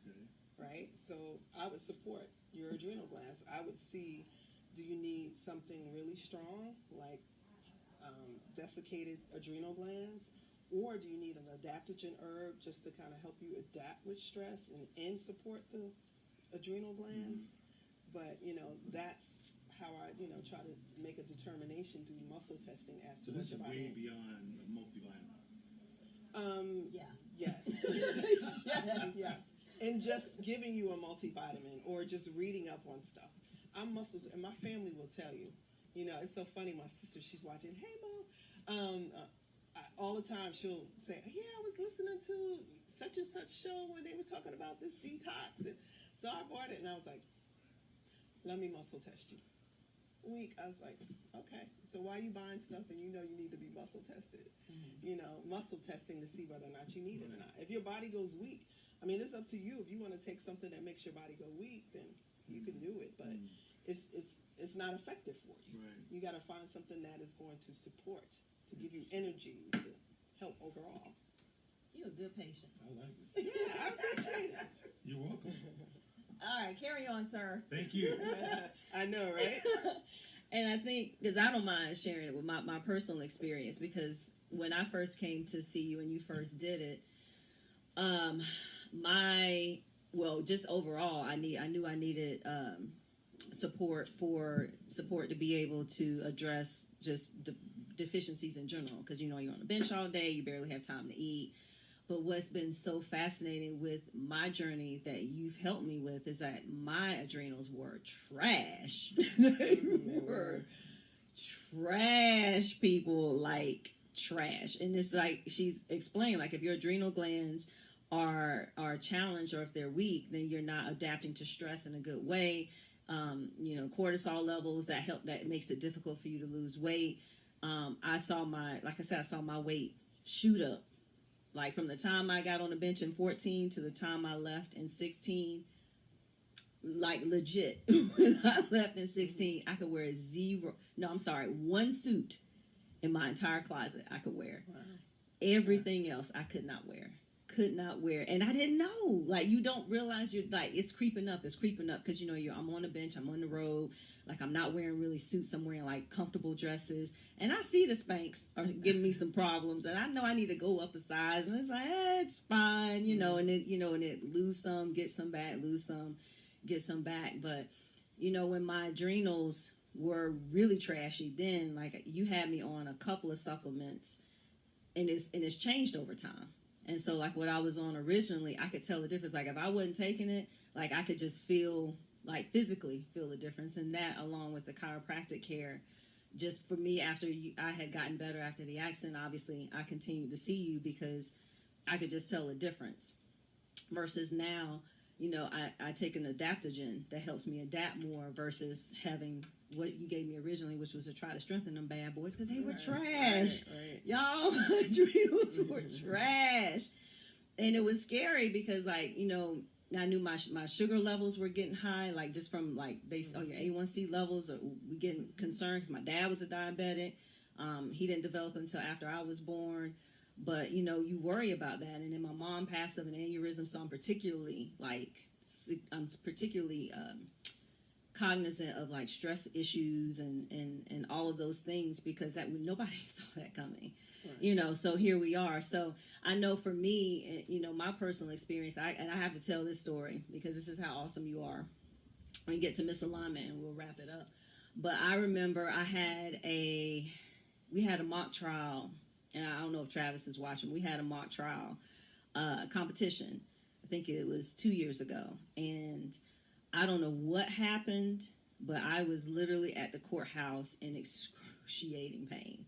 Okay. Right? So I would support your adrenal glands. I would see, do you need something really strong, like desiccated adrenal glands? Or do you need an adaptogen herb just to kind of help you adapt with stress and support the adrenal glands? But, that's how I, try to make a determination through muscle testing as to what your body. So this is way beyond multivitamin. Yeah. Yes. Yes. And just giving you a multivitamin or just reading up on stuff. I'm muscles, and my family will tell you. It's so funny. My sister, she's watching. Hey, Mom. All the time she'll say, yeah, I was listening to such and such show when they were talking about this detox, and so I bought it, and I was like, let me muscle test you. Week, I was like, okay, so why are you buying stuff and you need to be muscle tested? Muscle testing to see whether or not you need it or not. If your body goes weak, I mean, it's up to you. If you want to take something that makes your body go weak, then you can do it, but it's not effective for you. Right. You got to find something that is going to support, to give you energy, to help overall. You're a good patient. I like it. Yeah, I appreciate it. You're welcome. All right, carry on, sir. Thank you. I know, right? And I think, because I don't mind sharing it with my personal experience, because when I first came to see you and you first did it, just overall, I knew I needed support to be able to address just deficiencies in general, because you're on the bench all day, you barely have time to eat. But what's been so fascinating with my journey that you've helped me with is that my adrenals were trash. They were trash, people, like trash. And it's like she's explained, like if your adrenal glands are challenged or if they're weak, then you're not adapting to stress in a good way. Cortisol levels that makes it difficult for you to lose weight. I saw my weight shoot up. Like from the time I got on the bench in 14 to the time I left in 16, like legit, when I left in 16, I could wear one suit in my entire closet I could wear. Wow. Everything else I could not wear. And I didn't know. Like, you don't realize you're like, it's creeping up because I'm on the bench, I'm on the road. Like, I'm not wearing really suits, I'm wearing like comfortable dresses, and I see the Spanx are giving me some problems, and I know I need to go up a size, and it's like, it's fine, and it lose some, get some back, lose some, get some back. But when my adrenals were really trashy, then like you had me on a couple of supplements, and it's changed over time. And so, like, what I was on originally, I could tell the difference. Like, if I wasn't taking it, like, I could just physically feel the difference. And that, along with the chiropractic care, just for me, after I had gotten better after the accident, obviously, I continued to see you because I could just tell the difference. Versus now, I take an adaptogen that helps me adapt more versus having what you gave me originally, which was to try to strengthen them bad boys because they were trash. Right. Y'all, adrenals were trash. And it was scary because, like, I knew my sugar levels were getting high, like just from like your A1C levels. We getting concerned because my dad was a diabetic. He didn't develop until after I was born. But, you worry about that. And then my mom passed of an aneurysm, so I'm particularly cognizant of like stress issues and all of those things because nobody saw that coming. Right. So here we are. So I know for me, my personal experience, I have to tell this story because this is how awesome you are. We get to misalignment and we'll wrap it up. But I remember we had a mock trial, and I don't know if Travis is watching. We had a mock trial competition. I think it was 2 years ago. And I don't know what happened, but I was literally at the courthouse in excruciating pain.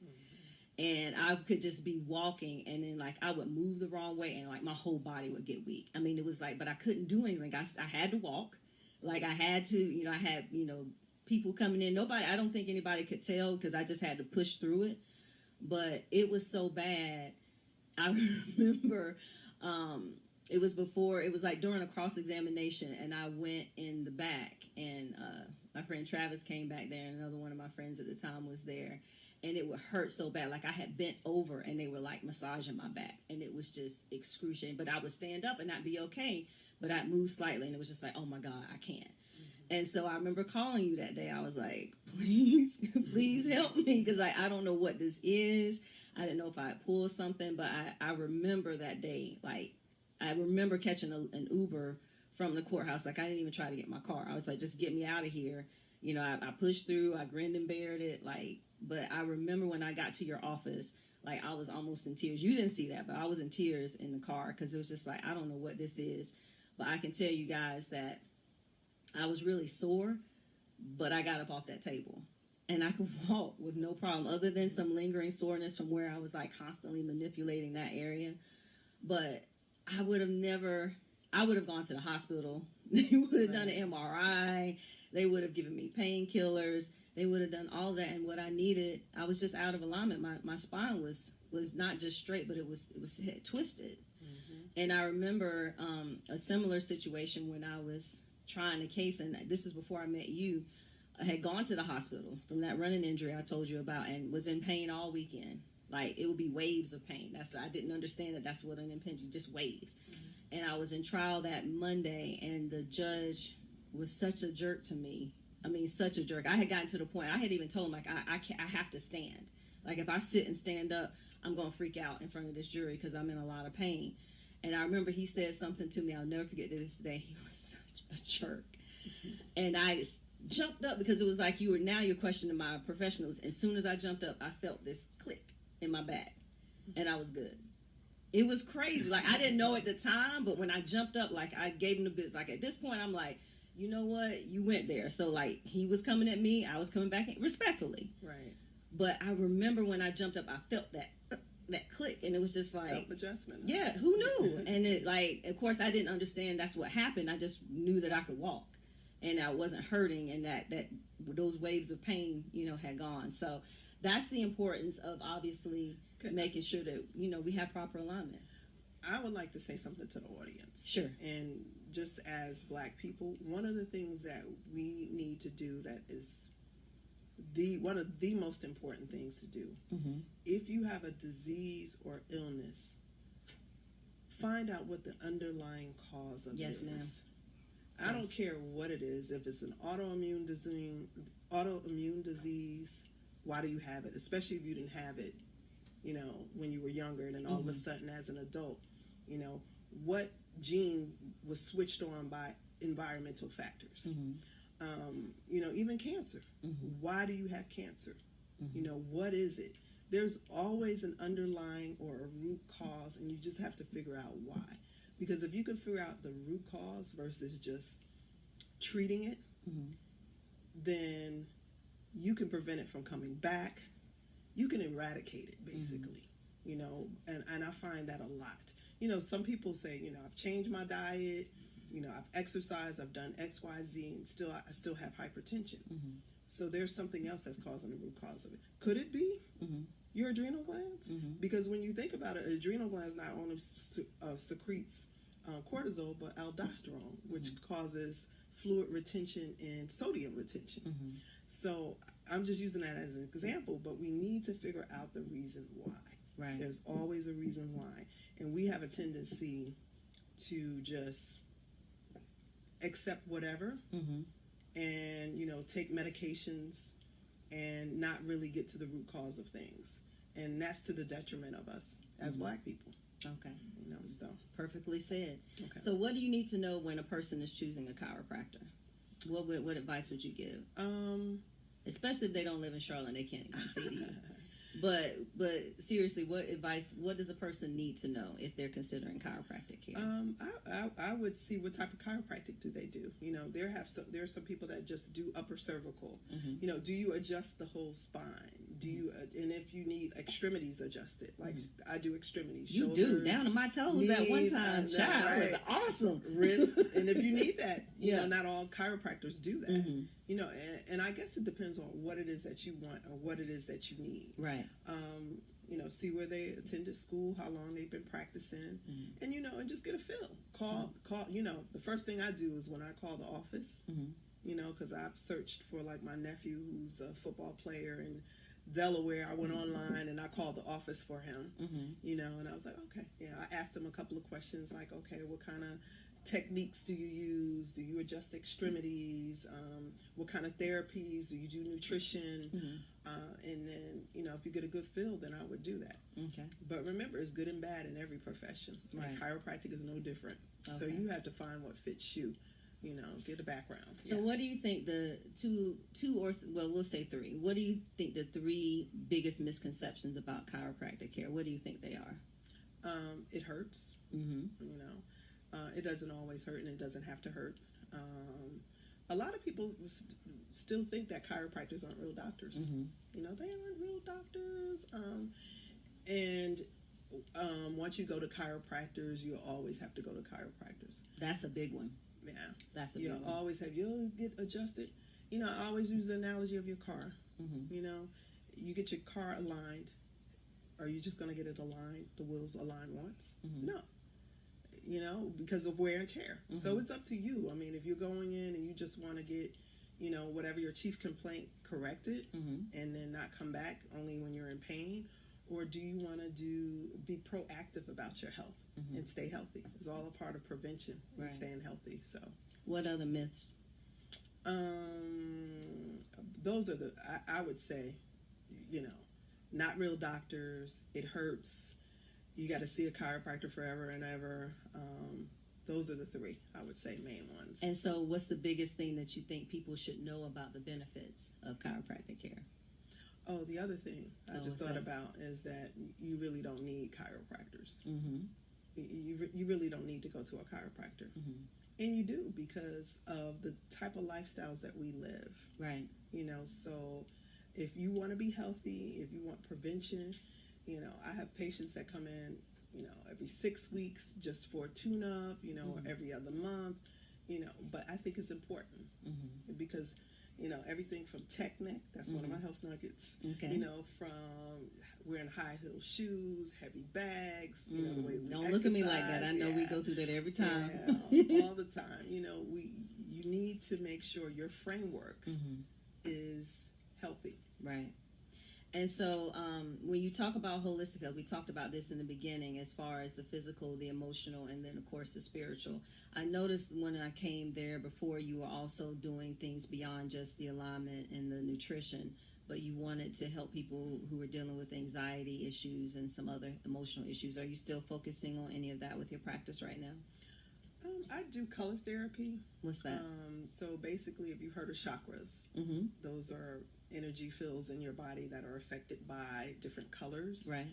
And I could just be walking, and then like I would move the wrong way, and like my whole body would get weak. I mean, it was like, but I couldn't do anything. I had to walk, like I had to. I had people coming in. I don't think anybody could tell because I just had to push through it. but it was so bad. I remember it was like during a cross-examination, and I went in the back, and my friend Travis came back there, and another one of my friends at the time was there, and it would hurt so bad. Like I had bent over, and they were like massaging my back, and it was just excruciating. But I would stand up and I'd be okay, but I'd move slightly, and it was just like, oh my God, I can't. And so I remember calling you that day. I was like, please, please help me, because I don't know what this is. I didn't know if I had pulled something, but I remember that day. Like, I remember catching an Uber from the courthouse. Like, I didn't even try to get my car. I was like, just get me out of here. You know, I pushed through. I grinned and bared it. Like, but I remember when I got to your office, like, I was almost in tears. You didn't see that, but I was in tears in the car, because it was just like, I don't know what this is. But I can tell you guys that I was really sore, but I got up off that table. And I could walk with no problem, other than some lingering soreness from where I was like constantly manipulating that area. But I would have gone to the hospital. They would have done an MRI. They would have given me painkillers. They would have done all that. And what I needed, I was just out of alignment. My spine was not just straight, but it was twisted. Mm-hmm. And I remember a similar situation when I was trying a case, and this is before I met you. I had gone to the hospital from that running injury I told you about, and was in pain all weekend. Like, it would be waves of pain. I didn't understand that's what an impingement, just waves. Mm-hmm. And I was in trial that Monday, and the judge was such a jerk to me. I mean, such a jerk. I had gotten to the point, I had even told him, like, I have to stand. Like, if I sit and stand up, I'm going to freak out in front of this jury because I'm in a lot of pain. And I remember he said something to me, I'll never forget to this day. He was such a jerk. Mm-hmm. And I jumped up, because it was like you're questioning my professionals. As soon as I jumped up, I felt this click in my back, and I was good. It was crazy. Like, I didn't know at the time, but when I jumped up, like, I gave him the biz. Like, at this point, I'm like, you know what? You went there. So, like, he was coming at me. I was coming back respectfully. Right. But I remember when I jumped up, I felt that click, and it was just like self-adjustment. Yeah, who knew? And it, like, of course, I didn't understand that's what happened. I just knew that I could walk, and I wasn't hurting, and that those waves of pain, had gone. So that's the importance of obviously making sure that, we have proper alignment. I would like to say something to the audience. Sure. And just as Black people, one of the things that we need to do that is one of the most important things to do, mm-hmm. if you have a disease or illness, find out what the underlying cause of it is. Ma'am. I don't care what it is. If it's an autoimmune disease, why do you have it? Especially if you didn't have it, when you were younger, and then all mm-hmm. of a sudden as an adult, what gene was switched on by environmental factors? Mm-hmm. Even cancer. Mm-hmm. Why do you have cancer? Mm-hmm. What is it? There's always an underlying or a root cause, and you just have to figure out why. Because if you can figure out the root cause versus just treating it, mm-hmm. then you can prevent it from coming back. You can eradicate it, basically. Mm-hmm. And I find that a lot. Some people say, I've changed my diet, I've exercised, I've done X, Y, Z, and I still have hypertension. Mm-hmm. So there's something else that's causing the root cause of it. Could it be mm-hmm. your adrenal glands? Mm-hmm. Because when you think about it, adrenal glands not only secretes cortisol, but aldosterone, which mm-hmm. causes fluid retention and sodium retention. Mm-hmm. So I'm just using that as an example, but we need to figure out the reason why. Right. There's always a reason why. And we have a tendency to just accept whatever mm-hmm. and, take medications and not really get to the root cause of things. And that's to the detriment of us as mm-hmm. Black people. Okay. So. Perfectly said. Okay. So what do you need to know when a person is choosing a chiropractor? What advice would you give? Especially if they don't live in Charlotte and they can't come see you. But seriously, what does a person need to know if they're considering chiropractic care? I would see what type of chiropractic do they do. There are some people that just do upper cervical. Mm-hmm. Do you adjust the whole spine? Do you and if you need extremities adjusted, like mm-hmm. I do extremities, you shoulders, do down to my toes knees, that one time. Child, right. Was awesome. Wrist, and if you need that, not all chiropractors do that. Mm-hmm. And I guess it depends on what it is that you want or what it is that you need. Right. see where they attended school, how long they've been practicing, and and just get a feel. Call. The first thing I do is when I call the office, because I've searched for like my nephew who's a football player in Delaware. I went online and I called the office for him, and I was like, okay, I asked him a couple of questions like, okay, what kind of techniques do you use? Do you adjust extremities? What kind of therapies? Do you do nutrition? And then, if you get a good feel, then I would do that. Okay. But remember, it's good and bad in every profession. Right. Like chiropractic is no different. Okay. So you have to find what fits you. Get a background. So what do you think the we'll say three. What do you think the three biggest misconceptions about chiropractic care? What do you think they are? It hurts. It doesn't always hurt, and it doesn't have to hurt. A lot of people still think that chiropractors aren't real doctors. They aren't real doctors. Once you go to chiropractors, you always have to go to chiropractors. That's a big one. Yeah. That's a big one. You'll get adjusted. I always use the analogy of your car. You get your car aligned. Are you just going to get it aligned, the wheels aligned once? No. Because of wear and tear. So it's up to you. I mean, if you're going in and you just want to get, whatever your chief complaint corrected and then not come back only when you're in pain, or do you want to be proactive about your health and stay healthy? It's all a part of prevention and staying healthy. So, what other myths? Those are I would say, not real doctors. It hurts. You got to see a chiropractor forever and ever. Those are the three, I would say, main ones. And so what's the biggest thing that you think people should know about the benefits of chiropractic care? Oh, the other thing I just thought about is that you really don't need chiropractors. You really don't need to go to a chiropractor. And you do, because of the type of lifestyles that we live. Right. So if you want to be healthy, if you want prevention, I have patients that come in, every 6 weeks just for a tune-up, or every other month, but I think it's important because, everything from tech neck, that's one of my health nuggets, from wearing high heel shoes, heavy bags, the way we Don't look at me like that. I know we go through that every time. All the time. You need to make sure your framework is healthy. Right. And so when you talk about holistic health, we talked about this in the beginning as far as the physical, the emotional, and then, of course, the spiritual. I noticed when I came there before, you were also doing things beyond just the alignment and the nutrition, but you wanted to help people who were dealing with anxiety issues and some other emotional issues. Are you still focusing on any of that with your practice right now? I do color therapy. What's that? So basically, if you've heard of chakras, those are energy fields in your body that are affected by different colors. Right.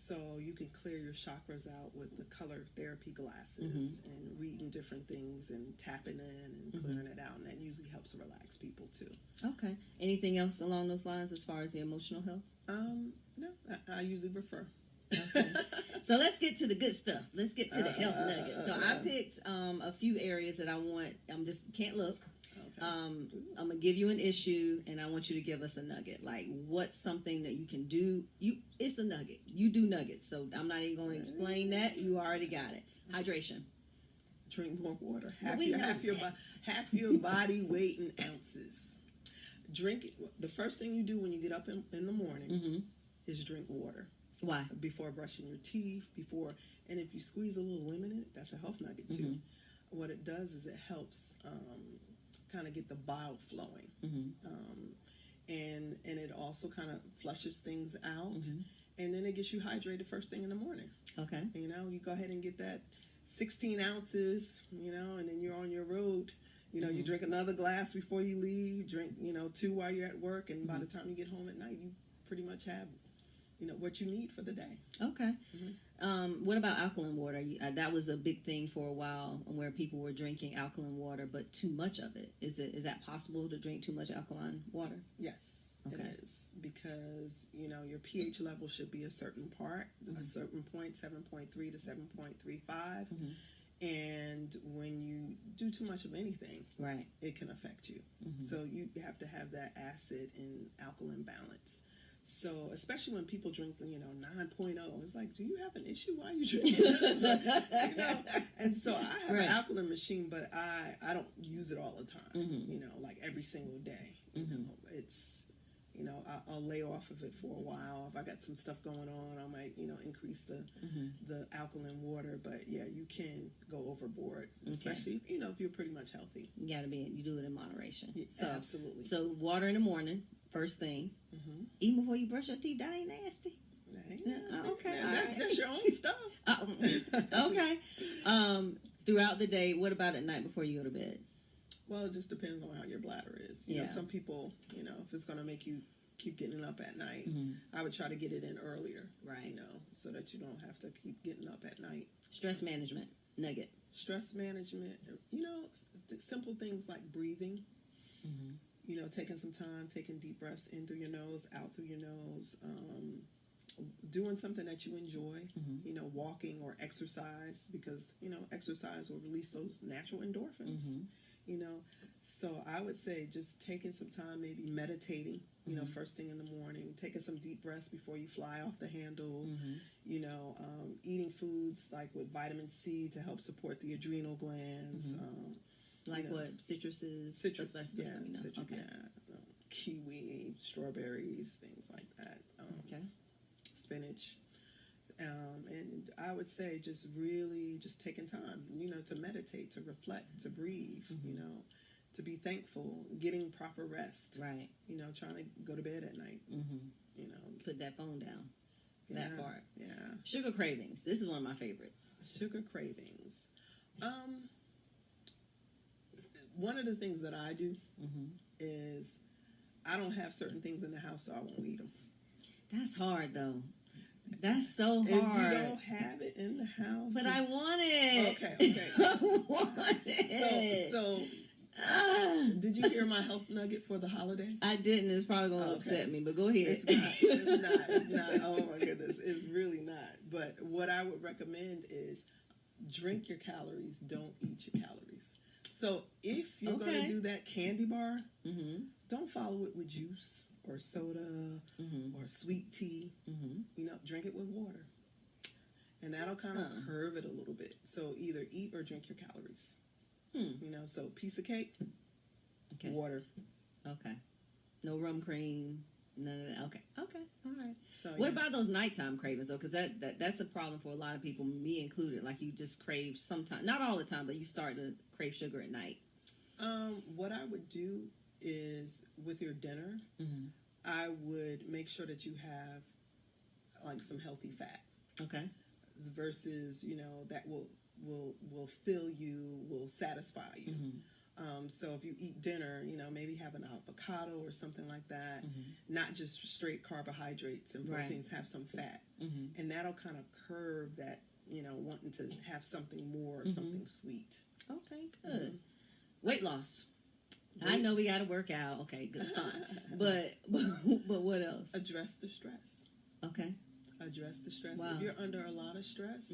So you can clear your chakras out with the color therapy glasses and reading different things and tapping in and clearing it out. And that usually helps relax people too. Okay. Anything else along those lines as far as the emotional health? No, I usually refer. Okay. So let's get to the good stuff. Let's get to the health nuggets. So I picked a few areas that I want. Can't look. Okay. I'm going to give you an issue, and I want you to give us a nugget. Like, what's something that you can do? It's a nugget. You do nuggets, so I'm not even going to explain that. You already got it. Hydration. Drink more water. Half your body weight in ounces. Drink it. The first thing you do when you get up in the morning is drink water. Why? Before brushing your teeth, and if you squeeze a little lemon in it, that's a health nugget too. What it does is it helps kind of get the bile flowing, and it also kind of flushes things out, and then it gets you hydrated first thing in the morning. Okay. You go ahead and get that 16 ounces, and then you're on your road. You drink another glass before you leave. Drink 2 while you're at work, and by the time you get home at night, you pretty much have what you need for the day. Okay. What about alkaline water? That was a big thing for a while where people were drinking alkaline water, but too much of it. Is that possible to drink too much alkaline water? Yes, it is. Because, your pH level should be a certain point, 7.3 to 7.35. And when you do too much of anything, it can affect you. So you have to have that acid and alkaline balance. So, especially when people drink, 9.0, it's like, do you have an issue? Why are you drinking this? And so I have an alkaline machine, but I don't use it all the time, like every single day. It's, I'll lay off of it for a while. If I got some stuff going on, I might, increase the alkaline water. But yeah, you can go overboard, especially, if you're pretty much healthy. You do it in moderation. Yeah, so, absolutely. So water in the morning, first thing. Even before you brush your teeth, that ain't nasty. Okay. That's your own stuff. Okay. Throughout the day, what about at night before you go to bed? Well, it just depends on how your bladder is. You know, some people, if it's going to make you keep getting up at night, I would try to get it in earlier. Right. So that you don't have to keep getting up at night. Stress management, nugget. Stress management, simple things like breathing. Taking some time, taking deep breaths in through your nose, out through your nose. Doing something that you enjoy, walking or exercise, because, exercise will release those natural endorphins, So I would say just taking some time, maybe meditating, first thing in the morning, taking some deep breaths before you fly off the handle, eating foods like with vitamin C to help support the adrenal glands. Like what? Citruses? Citrus, kiwi, strawberries, things like that. Spinach. And I would say just really just taking time, to meditate, to reflect, to breathe, to be thankful, getting proper rest. Right. Trying to go to bed at night. Put that phone down. That part. Yeah. Sugar cravings. This is one of my favorites. Sugar cravings. One of the things that I do is I don't have certain things in the house, so I won't eat them. That's hard, though. That's so hard. If you don't have it in the house. But I want it. Okay. I want it. So did you hear my health nugget for the holiday? I didn't. It's probably going to upset me, but go ahead. It's not. Oh, my goodness. It's really not. But what I would recommend is drink your calories. Don't eat your calories. So if you're going to do that candy bar, don't follow it with juice or soda or sweet tea. Drink it with water. And that'll kind of curve it a little bit. So either eat or drink your calories. So piece of cake, water. Okay. No rum cream, none of that. Okay. All right. So, what about those nighttime cravings, though? Because that's a problem for a lot of people, me included. Like, you just crave sometimes, not all the time, but you start to crave sugar at night. What I would do is with your dinner, I would make sure that you have like some healthy fat. Okay. Versus, that will fill you, will satisfy you. So if you eat dinner, maybe have an avocado or something like that, not just straight carbohydrates and proteins, have some fat. And that'll kind of curb that, wanting to have something more, something sweet. Okay, good. Weight loss. I know we got to work out. Okay, good, fine. But what else? Address the stress. Okay. Address the stress. Wow. If you're under a lot of stress,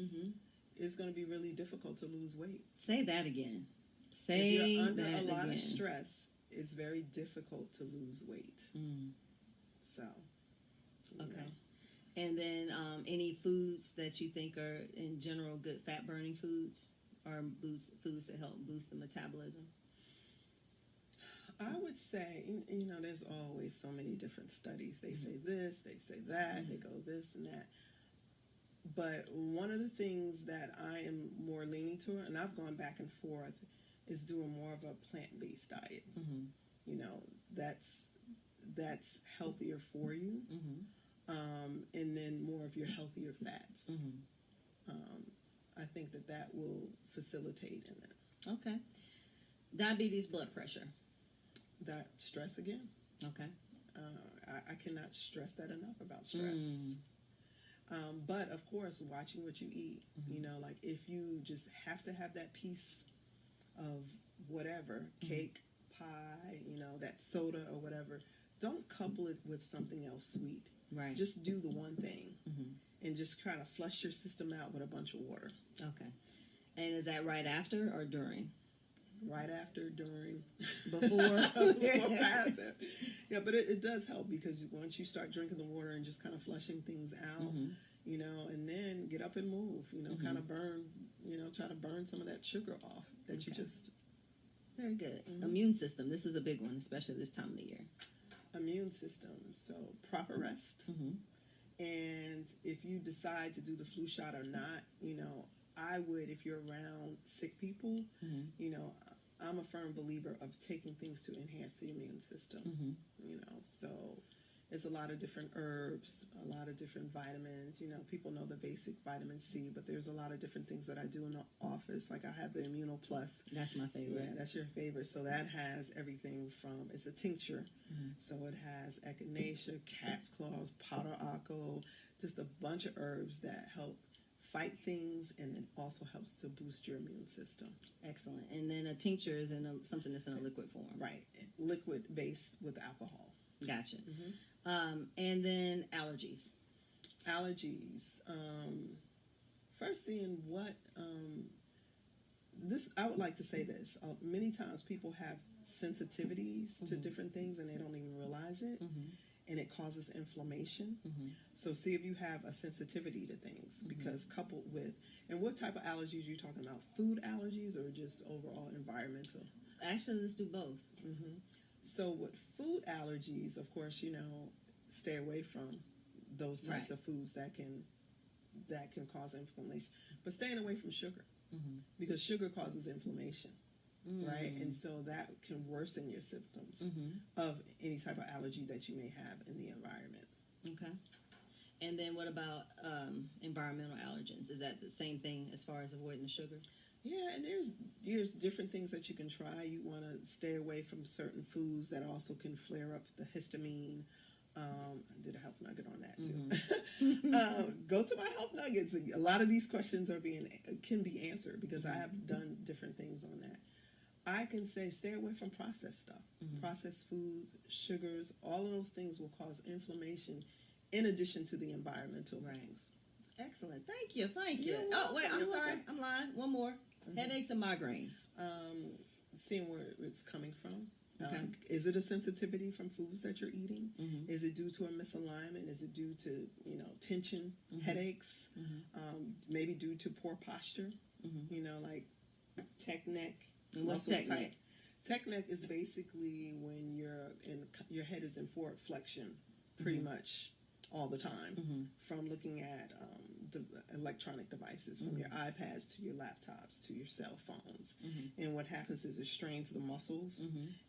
it's going to be really difficult to lose weight. Say that again. If you're under a lot of stress, it's very difficult to lose weight. So, okay. And then any foods that you think are in general good fat burning foods, or foods that help boost the metabolism? I would say, there's always so many different studies. They say this, they say that, they go this and that. But one of the things that I am more leaning toward, and I've gone back and forth, is doing more of a plant-based diet. That's healthier for you, and then more of your healthier fats. I think that will facilitate in it. Okay. Diabetes, blood pressure. That stress again. Okay. I cannot stress that enough about stress. But of course, watching what you eat. Like if you just have to have that piece of whatever, cake, pie, that soda or whatever, don't couple it with something else sweet. Right. Just do the one thing and just kind of flush your system out with a bunch of water. Okay. And is that right after or during? right after, during, before, after. Yeah, but it does help because once you start drinking the water and just kind of flushing things out, you know, and then get up and move, you know, kind of burn, you know, try to burn some of that sugar off that you just. Very good. Immune system. This is a big one, especially this time of the year. Immune system. So proper rest. And if you decide to do the flu shot or not, you know, I would, if you're around sick people, you know, I'm a firm believer of taking things to enhance the immune system. You know, so it's a lot of different herbs, a lot of different vitamins. You know, people know the basic vitamin C, but there's a lot of different things that I do in the office. Like I have the Immuno Plus. That's my favorite. Yeah, that's your favorite. So that has everything from, it's a tincture. So it has echinacea, cat's claws, powder acco, just a bunch of herbs that help fight things, and it also helps to boost your immune system. Excellent. And then a tincture is something that's in a liquid form. Right. Liquid based with alcohol. Gotcha. And then allergies. Allergies. First, seeing what this. I would like to say this. Many times people have sensitivities to different things, and they don't even realize it, and it causes inflammation. So see if you have a sensitivity to things, because coupled with, and what type of allergies are you talking about? Food allergies or just overall environmental? Actually, let's do both. So with food allergies, of course, you know, stay away from those types of foods that can cause inflammation. But staying away from sugar, because sugar causes inflammation, right? And so that can worsen your symptoms of any type of allergy that you may have in the environment. Okay. And then what about environmental allergens? Is that the same thing as far as avoiding the sugar? Yeah, and there's different things that you can try. You want to stay away from certain foods that also can flare up the histamine. I did a health nugget on that too. Go to my health nuggets. A lot of these questions can be answered because I have done different things on that. I can say stay away from processed stuff. Processed foods, sugars, all of those things will cause inflammation in addition to the environmental things. Excellent. Thank you. You're Oh, wait, I'm welcome. sorry. I'm lying. One more. Headaches and migraines. Seeing where it's coming from. Okay. Is it a sensitivity from foods that you're eating? Is it due to a misalignment? Is it due to, you know, tension, headaches? Maybe due to poor posture? You know, like tech neck. And what's tech neck? Tech neck is basically when your head is in forward flexion pretty much all the time, from looking at the electronic devices, from your iPads to your laptops to your cell phones. And what happens is it strains the muscles,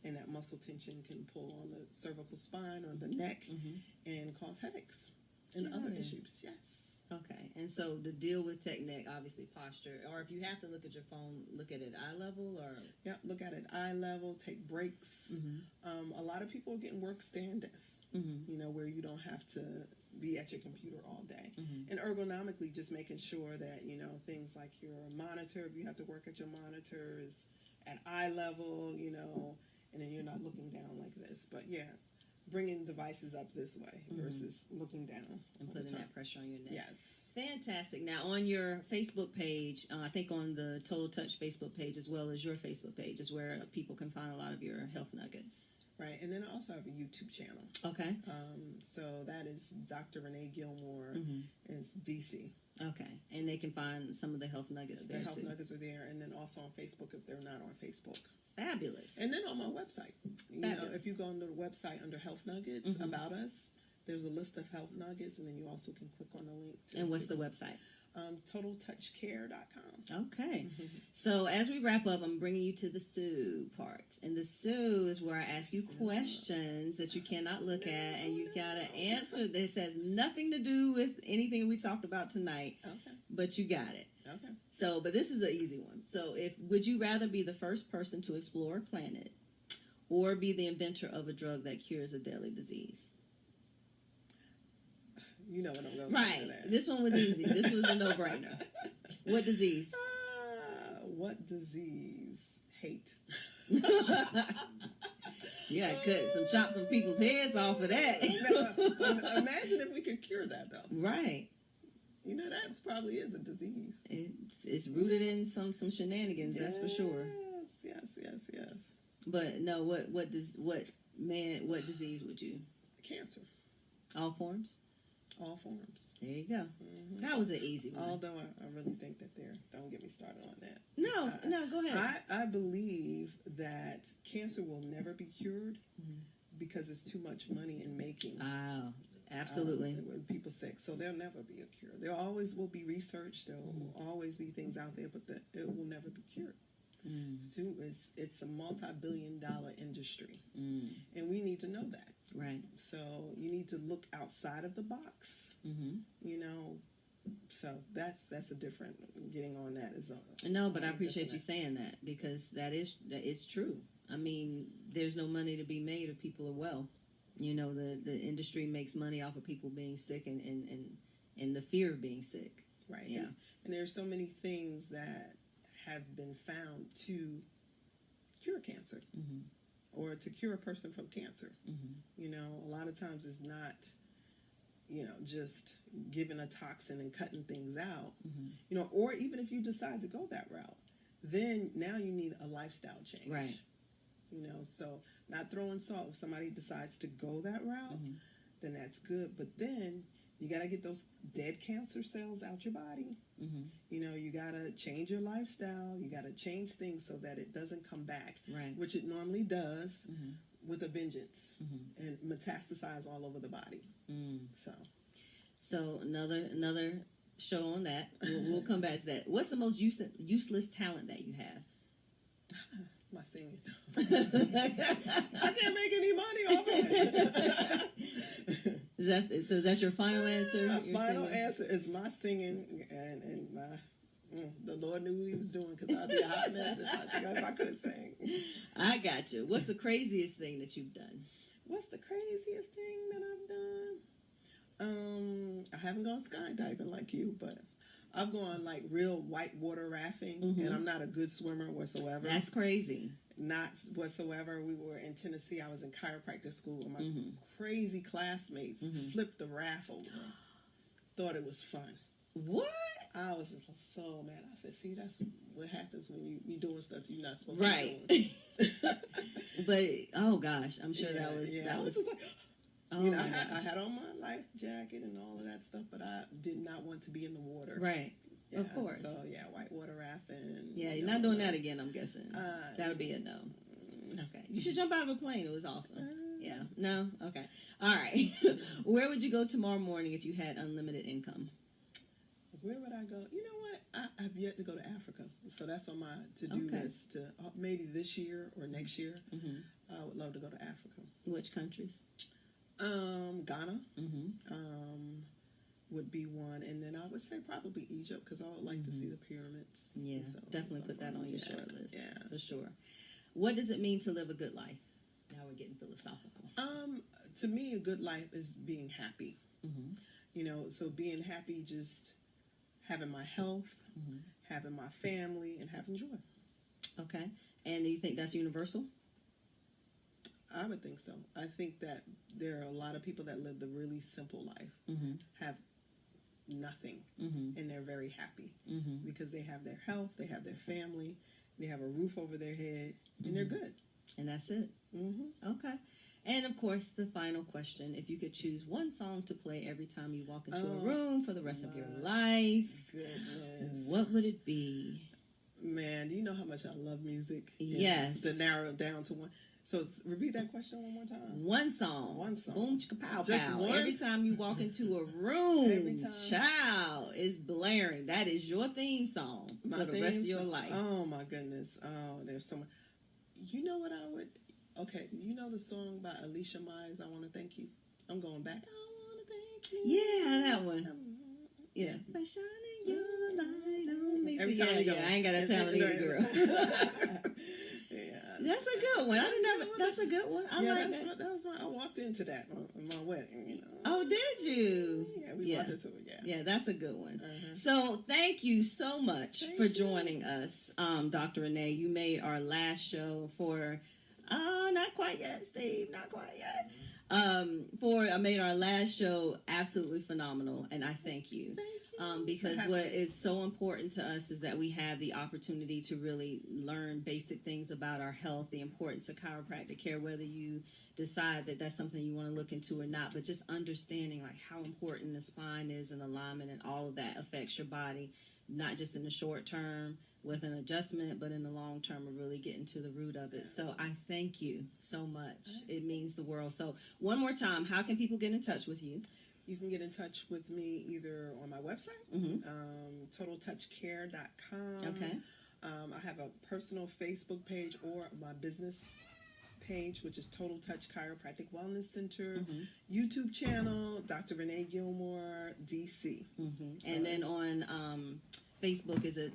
and that muscle tension can pull on the cervical spine or the neck and cause headaches and other issues. Yes. Okay. And so to deal with tech neck, obviously posture, or if you have to look at your phone, look at it eye level, or? Yeah, look at it eye level, take breaks. A lot of people are getting work stand desks. You know, where you don't have to be at your computer all day. And ergonomically, just making sure that, you know, things like your monitor, if you have to work at your monitor, is at eye level, you know, and then you're not looking down like this. But yeah, bringing devices up this way versus looking down. And putting that pressure on your neck. Yes. Fantastic. Now, on your Facebook page, I think on the Total Touch Facebook page, as well as your Facebook page, is where people can find a lot of your health nuggets. Right, and then I also have a YouTube channel. Okay. So that is Dr. Renee Gilmore. It's DC. Okay, and they can find some of the health nuggets there, The health nuggets are there, and then also on Facebook if they're not on Facebook. Fabulous. And then on my website. You know, if you go on the website under Health Nuggets, About Us, there's a list of health nuggets, and then you also can click on the link. And what's the website? TotalTouchCare.com. Okay. So as we wrap up, I'm bringing you to the Sue part. And the Sue is where I ask you questions that you cannot look at, and you got to answer. This has nothing to do with anything we talked about tonight. Okay. But you got it. Okay. So, but this is an easy one. So would you rather be the first person to explore a planet or be the inventor of a drug that cures a deadly disease? You know what I'm going to say. Right. This one was easy. This was a no-brainer. What disease? What disease? Hate. You got to chop some people's heads off of that. Imagine if we could cure that, though. Right. You know, that probably is a disease. It's rooted in some shenanigans, that's for sure. yes. But no, what disease would you? Cancer. All forms? All forms. There you go. Mm-hmm. That was an easy one. Although I really think that don't get me started on that. No, go ahead. I believe that cancer will never be cured because it's too much money in making. Oh, absolutely. When people sick, so there'll never be a cure. There always will be research. There will always be things out there, but it will never be cured. It's a multi-billion-dollar industry, and we need to know that. Right. So you need to look outside of the box. You know, so that's a different. Getting on that is a no, but I appreciate you saying that because that is true. I mean, there's no money to be made if people are well. You know, the industry makes money off of people being sick and the fear of being sick. Right. Yeah. And there's so many things that have been found to cure cancer or to cure a person from cancer. You know, a lot of times it's not, you know, just giving a toxin and cutting things out, you know, or even if you decide to go that route, then now you need a lifestyle change. Right. You know, so not throwing salt. If somebody decides to go that route, then that's good. But then you got to get those dead cancer cells out your body. You know, you got to change your lifestyle. You got to change things so that it doesn't come back, right, which it normally does with a vengeance and metastasize all over the body. So another show on that. We'll come back to that. What's the most useless talent that you have? My singing. I can't make any money off of it. Is that your final answer? Final answer is my singing and my. The Lord knew what He was doing because I'd be a hot mess if I couldn't sing. I got you. What's the craziest thing that you've done? What's the craziest thing that I've done? I haven't gone skydiving like you, but I've gone like real white water rafting, and I'm not a good swimmer whatsoever. That's crazy. Not whatsoever. We were in Tennessee. I was in chiropractor school, and my crazy classmates flipped the raft over. Thought it was fun. What? I was just so mad. I said, "See, that's what happens when you doing stuff you're not supposed to be doing." But oh gosh, I'm sure that was. Just like, you know, I had on my life jacket and all of that stuff, but I did not want to be in the water. Right. Yeah, of course. So yeah, whitewater rafting. Yeah, you're not doing that again, I'm guessing. That would be a no. Okay. You should jump out of a plane. It was awesome. Yeah. No? Okay. All right. Where would you go tomorrow morning if you had unlimited income? Where would I go? You know what? I've yet to go to Africa. So that's on my to-do list. To maybe this year or next year. I would love to go to Africa. Which countries? Ghana. Would be one, and then I would say probably Egypt because I would like to see the pyramids. Yeah, definitely put that on your short list. Yeah, for sure. What does it mean to live a good life? Now we're getting philosophical. To me, a good life is being happy. You know, so being happy, just having my health, having my family, and having joy. Okay, and do you think that's universal? I would think so. I think that there are a lot of people that live the really simple life, have nothing, and they're very happy because they have their health, they have their family, they have a roof over their head, and they're good. And that's it. Okay. And of course, the final question: if you could choose one song to play every time you walk into a room for the rest of your life, what would it be? Man, do you know how much I love music? Yes. To narrow it down to one. So repeat that question one more time. One song. Boom, chicka, pow, pow. One? Every time you walk into a room, child, is blaring. That is your theme song for the rest of your life. Oh, my goodness. Oh, there's so much. You know what I would... Okay, you know the song by Alicia Myers, I Want to Thank You? I'm going back. I want to thank you. Yeah, that one. Yeah. By shining your light on me. Every time you go. I ain't got to tell it either, girl. That's a good one. That's a good one. I like that. That was I walked into that on my wedding, you know. Oh, did you? Yeah, we walked into it, Yeah, that's a good one. So thank you so much for joining us, Dr. Renee. You made our last show for, not quite yet, Steve, not quite yet. I made our last show absolutely phenomenal, and I thank you. Thank you. Because what is so important to us is that we have the opportunity to really learn basic things about our health, the importance of chiropractic care, whether you decide that that's something you want to look into or not, but just understanding like how important the spine is and alignment and all of that affects your body, not just in the short term with an adjustment, but in the long term of really getting to the root of it. So I thank you so much. It means the world. So one more time, how can people get in touch with you? You can get in touch with me either on my website, totaltouchcare.com. Okay. I have a personal Facebook page or my business page, which is Total Touch Chiropractic Wellness Center. YouTube channel, Dr. Renee Gilmore, DC. And then on Facebook, is it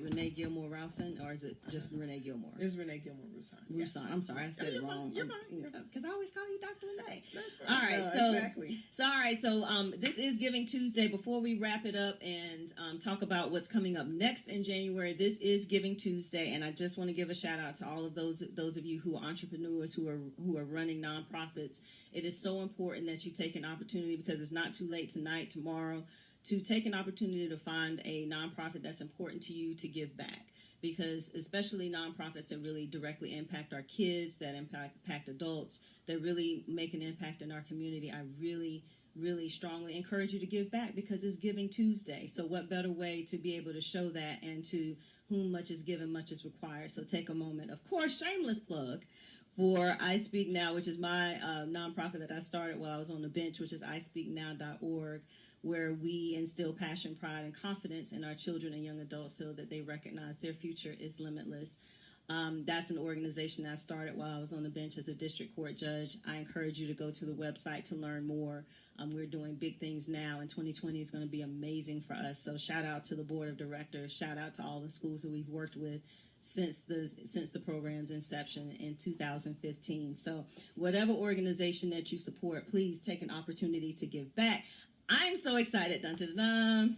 Renee Gilmore Rouson, or is it just Renee Gilmore? It's Renee Gilmore Rouson. Yes. I'm sorry, I said it wrong. You're fine. Because I always call you Dr. Renee. That's right. All right, Exactly. So this is Giving Tuesday. Before we wrap it up and talk about what's coming up next in January, this is Giving Tuesday, and I just want to give a shout out to all of those of you who are entrepreneurs, who are running nonprofits. It is so important that you take an opportunity, because it's not too late tonight, tomorrow, to take an opportunity to find a nonprofit that's important to you to give back. Because especially nonprofits that really directly impact our kids, that impact adults, that really make an impact in our community, I really, really strongly encourage you to give back, because it's Giving Tuesday. So what better way to be able to show that, and to whom much is given, much is required. So take a moment. Of course, shameless plug for I Speak Now, which is my nonprofit that I started while I was on the bench, which is ispeaknow.org, where we instill passion, pride, and confidence in our children and young adults so that they recognize their future is limitless. That's an organization that I started while I was on the bench as a district court judge. I encourage you to go to the website to learn more. We're doing big things now, and 2020 is going to be amazing for us. So shout out to the board of directors. Shout out to all the schools that we've worked with since the program's inception in 2015. So whatever organization that you support, please take an opportunity to give back. I'm so excited. Dun, dun, dun, dun.